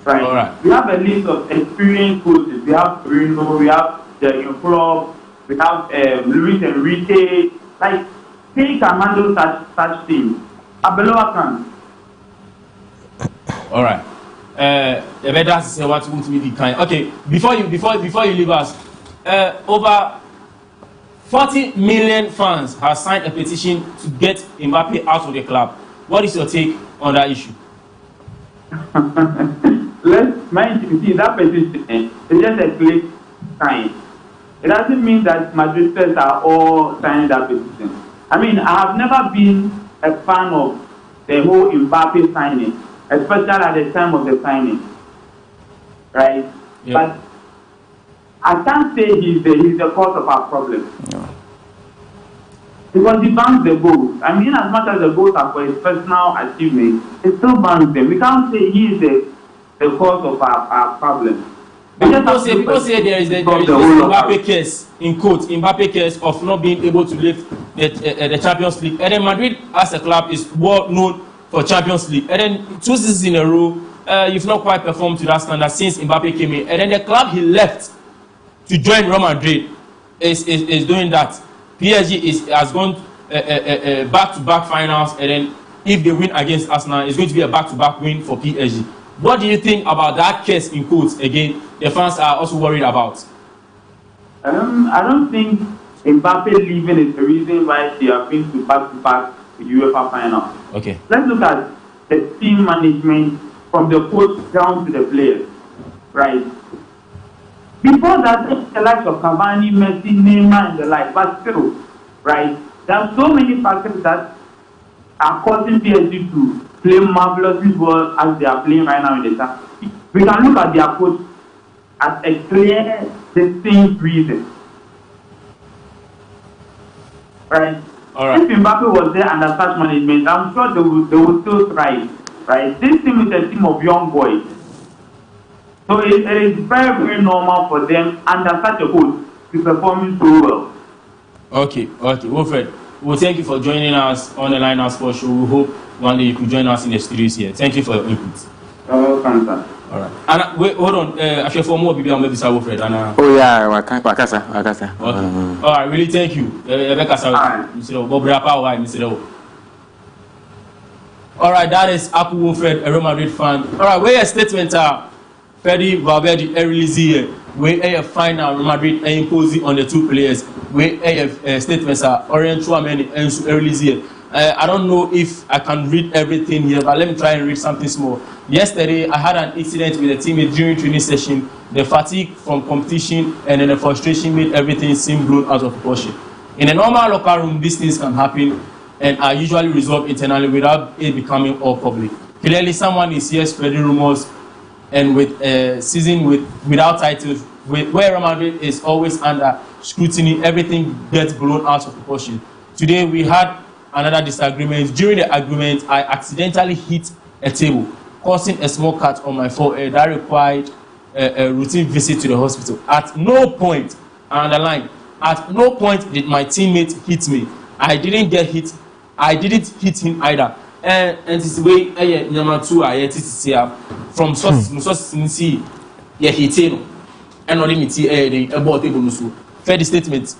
Right. All right. We have a list of experienced coaches. We have Bruno, we have Jurgen Klopp, we have Luis Enrique. Like, he can handle such things. Arbeloa can. All right. The better say what you want to be the kind. Okay. Before you leave us, over 40 million fans have signed a petition to get Mbappe out of the club. What is your take on that issue? Let's mind you see that petition. It's just a click sign. It doesn't mean that Madrid fans are all signing that petition. I mean, I have never been a fan of the whole Mbappe signing, especially at the time of the signing, right? Yeah. But I can't say he's the cause of our problem. No. Because he bans the goals. I mean, as much as the goals are for his personal achievement, he still bans them. We can't say he is the cause of our problem. People say there is Mbappe case, in quote, Mbappe case of not being able to lift the Champions League. And then Madrid as a club is well known for Champions League. And then 2 seasons in a row, you've not quite performed to that standard since Mbappe came in. And then the club he left to join Real Madrid is doing that. PSG has gone back-to-back finals, and then if they win against Arsenal, it's going to be a back-to-back win for PSG. What do you think about that case in quotes? Again, the fans are also worried about. I don't think Mbappe leaving is the reason why they have been to back-to-back UEFA final. Okay. Let's look at the team management from the coach down to the players, right? Before that, the likes of Cavani, Messi, Neymar, and the like, but still, right? There are so many factors that are causing PSG to play marvelously well as they are playing right now in the Champions League. We can look at their coach as a clear, distinct reason, right? All right. If Mbappe was there under such management, I'm sure they will still thrive, right? This team is a team of young boys. So it is very, very normal for them under such a coach to perform so well. Okay. Wilfred, well, thank you for joining us on the Line Out Sports Show. We hope one day you could join us in the studios here. Thank you for your input. Welcome, sir. All right. And wait, hold on. I should for more people on maybe Sir Wilfred. Oh yeah, wakasa. Okay. All right. Really, thank you. All right. That is Apple Wilfred, a Real Madrid fan. All right. Where your statement are? Fede Valverde release here. We a final Real Madrid imposing on the 2 players. We a statements are Orient Chouameni and release here. I don't know if I can read everything here, but let me try and read something small. Yesterday, I had an incident with the teammate during training session. The fatigue from competition and then the frustration made everything seem blown out of proportion. In a normal locker room, these things can happen and are usually resolved internally without it becoming all public. Clearly, someone is here spreading rumors, and with a season without titles, where Real Madrid is always under scrutiny, everything gets blown out of proportion. Today, we had another disagreement. During the argument, I accidentally hit a table, causing a small cut on my forehead that required a routine visit to the hospital. At no point, I underline, at no point did my teammate hit me. I didn't get hit. I didn't hit him either. And this way, number two, I from sources see, hit him. And not even about table. Fair statement.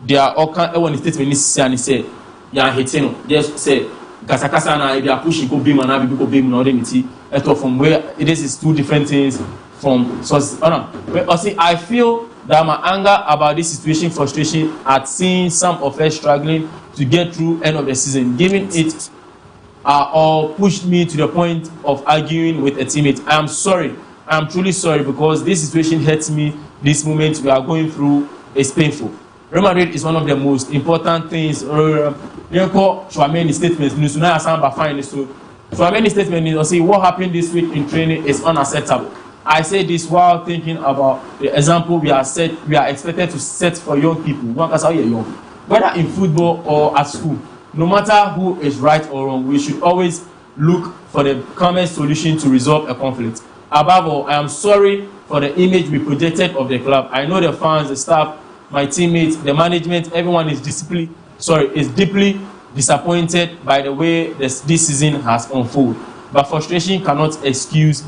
There are all kind of statement and say, hitting. Just say, Kasakasa na they are pushing go beam and now people beam no demiti. From where this is two different things from sources. I feel that my anger about this situation, frustration at seeing some of us struggling to get through end of the season, giving it or pushed me to the point of arguing with a teammate. I am sorry. I am truly sorry because this situation hurts me. This moment we are going through is painful. Real Madrid is one of the most important things. Chouameni statements. Chouameni statement is say what happened this week in training is unacceptable. I say this while thinking about the example we are expected to set for young people. Whether in football or at school, no matter who is right or wrong, we should always look for the calmest solution to resolve a conflict. Above all, I am sorry for the image we projected of the club. I know the fans, the staff, my teammates, the management, everyone is deeply disappointed by the way this season has unfolded. But frustration cannot excuse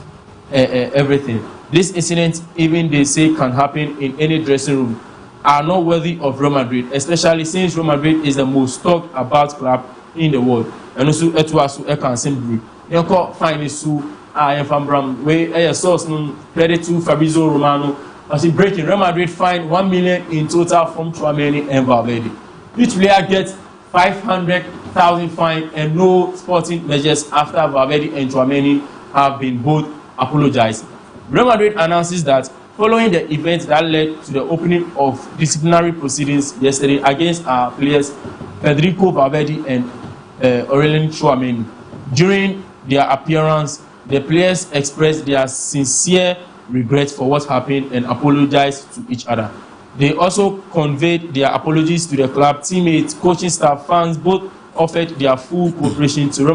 everything. This incident, even they say can happen in any dressing room, are not worthy of Real Madrid, especially since Real Madrid is the most talked about club in the world. And also, Etuasu Ekansimbri. Yonko find su from Bram where a source credit to Fabrizio Romano. As he breaking, Real Madrid fined 1 million in total from Chouameni and Valverde. Each player gets 500,000 fine and no sporting measures after Valverde and Chouameni have been both apologized. Real Madrid announces that following the event that led to the opening of disciplinary proceedings yesterday against our players Federico Valverde and Aurelien Chouameni. During their appearance, the players expressed their sincere regret for what happened and apologized to each other. They also conveyed their apologies to the club, teammates, coaching staff, fans. Both offered their full cooperation to Real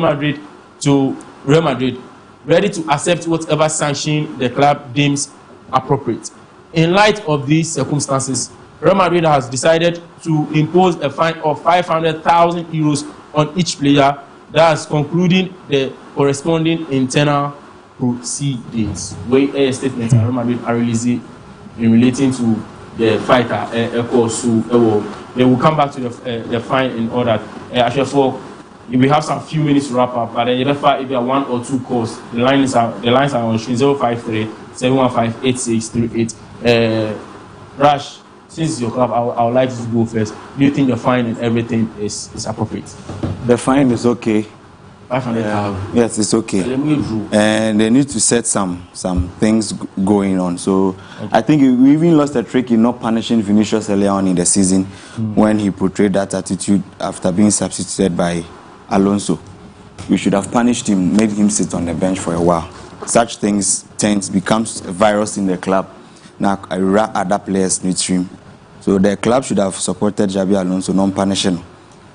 Madrid, ready to accept whatever sanction the club deems appropriate. In light of these circumstances, Real Madrid has decided to impose a fine of 500,000 euros on each player, thus concluding the corresponding internal proceedings. Where a statement Real Madrid are releasing in relating to the fighter, they will come back to the fine in order. Actually, for we have some few minutes to wrap up, but then if you have one or two calls, the lines are on screen 053-715-8638. Rash, since your club, I would like to go first. Do you think the fine and everything is appropriate? The fine is okay. 500,000. Yes, it's okay. And they need to set some things going on. So okay. I think we even lost a trick in not punishing Vinicius earlier on in the season when he portrayed that attitude after being substituted by Alonso. We should have punished him, made him sit on the bench for a while. Such things becomes a virus in the club. Now other players midstream. So the club should have supported Xabi Alonso, non-punishing.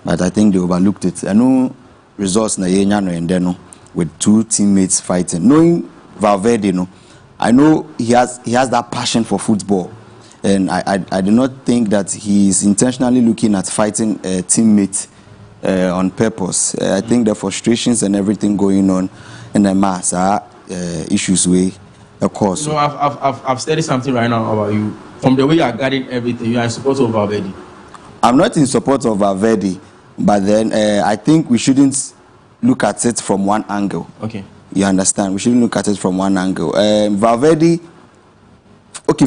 But I think they overlooked it. I know results na Yenyano and Deno with two teammates fighting. Knowing Valverde, I know he has that passion for football, and I do not think that he is intentionally looking at fighting a teammate on purpose. I think the frustrations and everything going on in the mass are issues of course. No, I've studied something right now about you. From the way you are guarding everything, you are in support of Valverde. I'm not in support of Valverde. But then I think we shouldn't look at it from one angle. Okay. You understand? We shouldn't look at it from one angle. Valverde,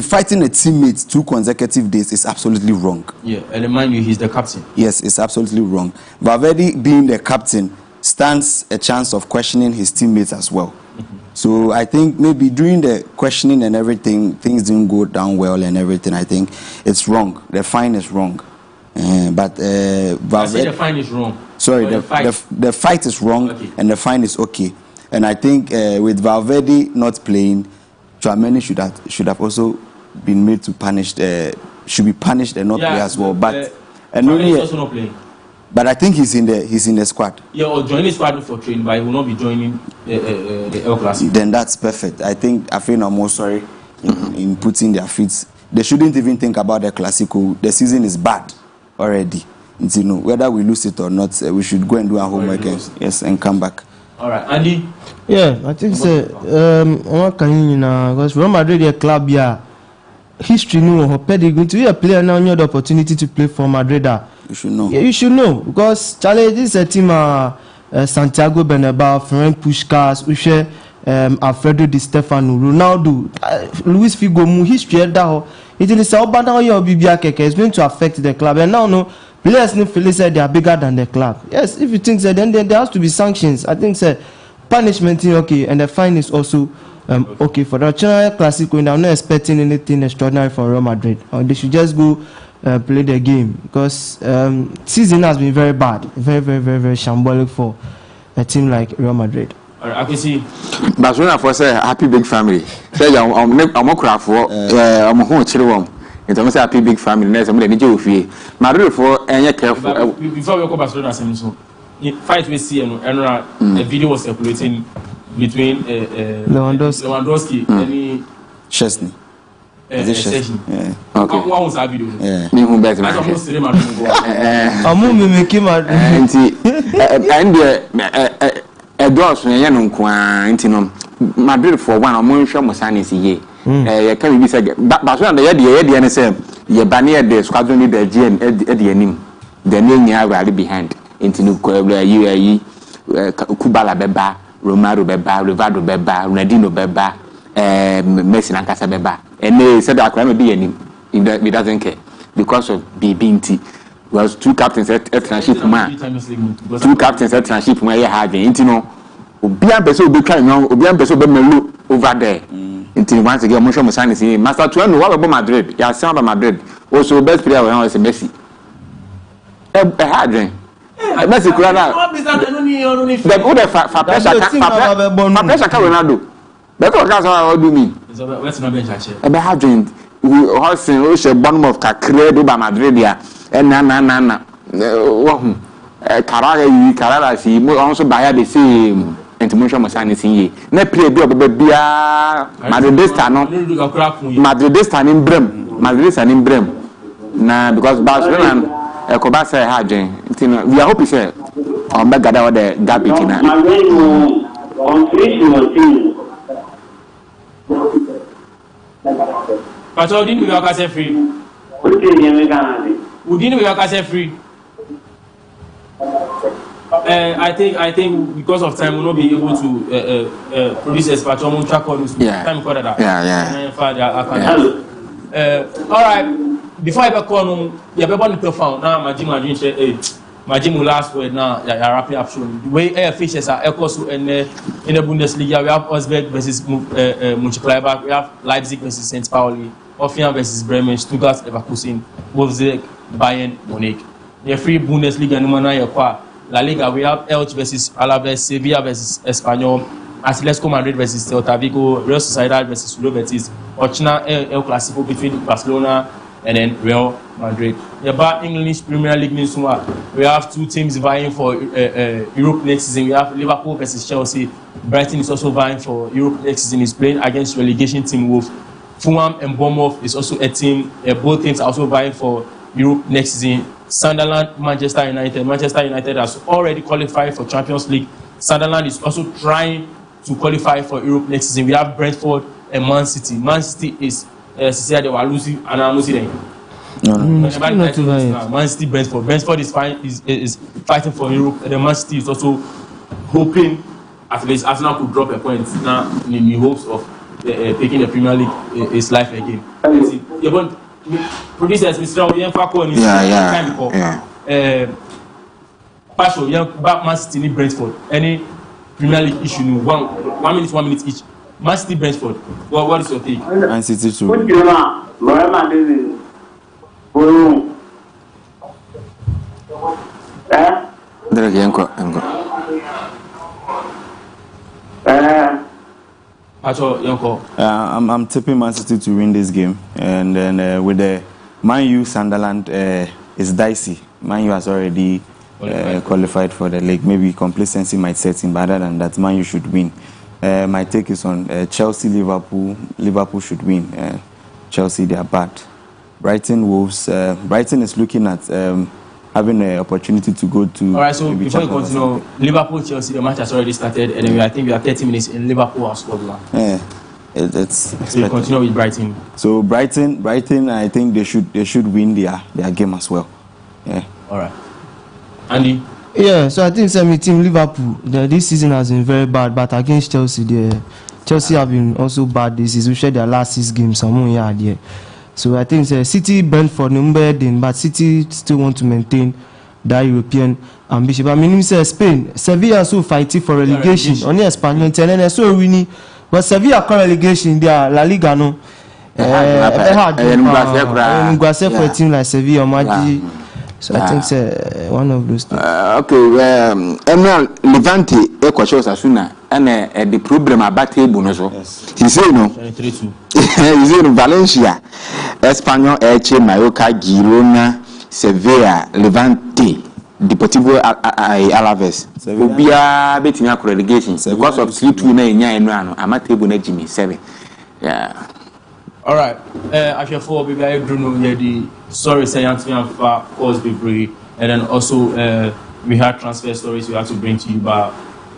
fighting a teammate 2 consecutive days is absolutely wrong. Yeah, and remind you, he's the captain. Yes, it's absolutely wrong. Valverde, being the captain, stands a chance of questioning his teammates as well. Mm-hmm. So I think maybe during the questioning and everything, things didn't go down well and everything. I think it's wrong. The fine is wrong. But Valverde, I say the fine is wrong. Sorry, the fight is wrong, okay. And the fine is okay. And I think with Valverde not playing, Chouameni should have also been made to punish. Should be punished and not play as well. But and only also not playing. But I think he's in the squad. Yeah, or joining the squad for training, but he will not be joining the El Clasico. Then that's perfect. I think I feel I'm more sorry in putting their feet. They shouldn't even think about the Clasico. The season is bad already. And, you know, whether we lose it or not, we should go and do our homework and come back. All right, Andy. Yeah, I think because Real Madrid a club history no pedigree to be a player now you have the opportunity to play for Madrid. You should know. Yeah, you should know because Charlie, this is a team Santiago Bernabeu, Ferenc Puskás, Uche, Alfredo Di Stefano, Ronaldo, Luis Figo, history that it is about now your BBA Keke is going to affect the club and now no players need feel say they are bigger than the club. Yes, if you think so, then there has to be sanctions. I think so, punishment okay, and the fine is also okay for the China Clasic. I'm not expecting anything extraordinary from Real Madrid. They should just go play the game because season has been very bad, very shambolic for a team like Real Madrid. I can see Barcelona for say happy big family. Say I'm cry for I'm home children. In terms of happy big family, next I'm going to fee. Madrid for any careful. Before we go Barcelona, so fight we see and a video was circulating between Lewandowski and Chesney. Session. Yeah. Okay. What was that video? Yeah. Me who better. That's almost the Madrid. And doors when you know Madrid for one or more show Mosani see ye. Can be said Barcelona the idea same. Ye banner the squadron need the GM at the name. The name you are rally behind into UAE Kubala Beba, Romaro Beba, Rivado Beba, Renadino Beba, Messi and Casa Beba. And they said that I be any he doesn't care because of BBT. Was two captains at tranship man. Two captains at tranship man you had into no Obian person will be carrying on Obian person will be over there. Until once again Mosho Musani say Master 12 what about Madrid? Yeah, some about Madrid. Also best player when I was Messi. A hard dream. Messi Kurana. The good for pressure Ronaldo. That's what guys do mean. Let's not bench actually. A hard dream. We also a bottom of Cacredo by Madrid here. And na Carara see also buy the same intimation Musani see ne play be bia Madridista no Madridista in Brem Madridista in Brem na because Barcelona Koba say hard we are hoping say on back gather the gap between on but how didn't we work as free? We didn't work as free. I think because of time we'll not be able to produce a spatch on track on this time for that. All right. Before I go on, you have one to found now. My gym will last word now. You're wrapping up soon. The way air fishes are also in the Bundesliga. We have Osberg versus Mönchengladbach. We have Leipzig versus St. Pauli. Hoffenheim versus Bremen. Stuttgart Leverkusen. Wolfsburg Bayern Munich. The free Bundesliga number 9 La Liga. We have Elche versus Alaves. Sevilla versus Espanyol. Atletico Madrid versus Celta Vigo. Real Sociedad versus Real Betis. Ochna El Clasico between Barcelona and then Real Madrid. About English Premier League news, we have two teams vying for Europe next season. We have Liverpool versus Chelsea. Brighton is also vying for Europe next season. He's playing against relegation team Wolves. Fulham and Bournemouth is also a team. Both teams are also vying for Europe next season. Sunderland, Manchester United. Manchester United has already qualified for Champions League. Sunderland is also trying to qualify for Europe next season. We have Brentford and Man City. Man City is they were losing and I'm losing. Man City, Brentford. Brentford is fighting for Europe. And then Man City is also hoping at least Arsenal could drop a point now in the hopes of taking the Premier League is life again. Yeah, but producers, Mr. William Falco and time before. Partial, Man City, Brentford. Any Premier League issue, 1 minute each. Man City, Brentford. What is your take? Man City too. I'm tipping Man City to win this game, and then with the Man U Sunderland, it's dicey. Man U has already qualified for the league. Maybe complacency might set in, but other than that, Man U should win. My take is on Chelsea, Liverpool. Liverpool should win. Chelsea, they are bad. Brighton, Wolves. Brighton is looking at having an opportunity to go to. All right, so before you continue, Liverpool, Chelsea, the match has already started, and I think we are 30 minutes in. Liverpool has scored one. Yeah, it's. So you continue with Brighton. So Brighton, I think they should win their game as well. Yeah. All right. Andy. Yeah, so I think team Liverpool this season has been very bad, but against Chelsea, Chelsea have been also bad this season. We shared their last 6 games, so I think City, Brentford, but City still want to maintain that European ambition. But I mean, Spain, Sevilla also fighting for relegation. Only Espanyol, and then so winning, but Sevilla got relegation. They are La Liga no. Hard for a team like Sevilla, so I think one of those things. Okay, Levante shows as soon as the problem about table so. He say no. He say Valencia, Espanyol, Elche, Mallorca, Girona, Sevilla, Levante, Deportivo Alaves. Obia betting up relegation because of 3-2 na enya enu ano. Ama table na Jimmy 7. Yeah. All right. After 4, we are Bruno the sorry saying for cause be and then also we had transfer stories we have to bring to you but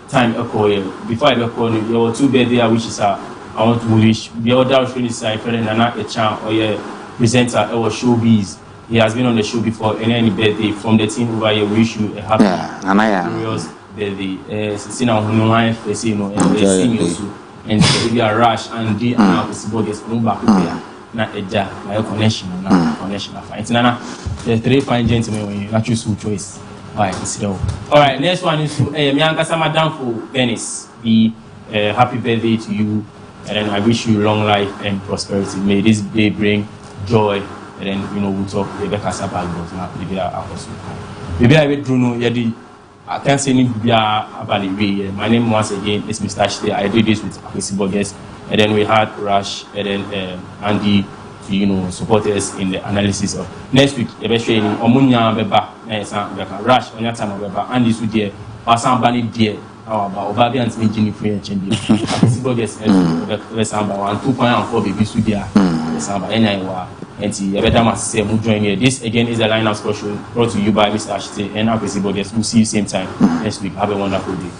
time before I call you there were 2 birthday which is I want to wish the other friend is friend and not a champ or presenter our showbiz. He has been on the show before and any birthday from the team over here we wish you a happy glorious birthday. Since now and if you are rush and the possible guest no back there na eja my connection fine nana the 3 fine gentlemen when you not choose who choice why consider. All right, next one is me ankasa madam for Venice be happy birthday to you and then I wish you long life and prosperity. May this day bring joy and then we'll talk Rebecca Sabagos now maybe I will Bruno yadi I can't say anything about it. My name once again is Mr. Ashte. I did this with Akwesibo guests, and then we had Rash, and then Andy to support us in the analysis of next week. Eventually, Omunya Beba, Rash, Onyatama Beba, Andy Sudie, Pasan Bani Dear, our Obabi and Smith Free and Change. Akwesibo guests, Samba 2.4 baby Sudia, Samba NIWA. And see, join here. This again is a lineup special brought to you by Mr. Ashite and Akwesibo guests. We'll see you same time next week. Have a wonderful day.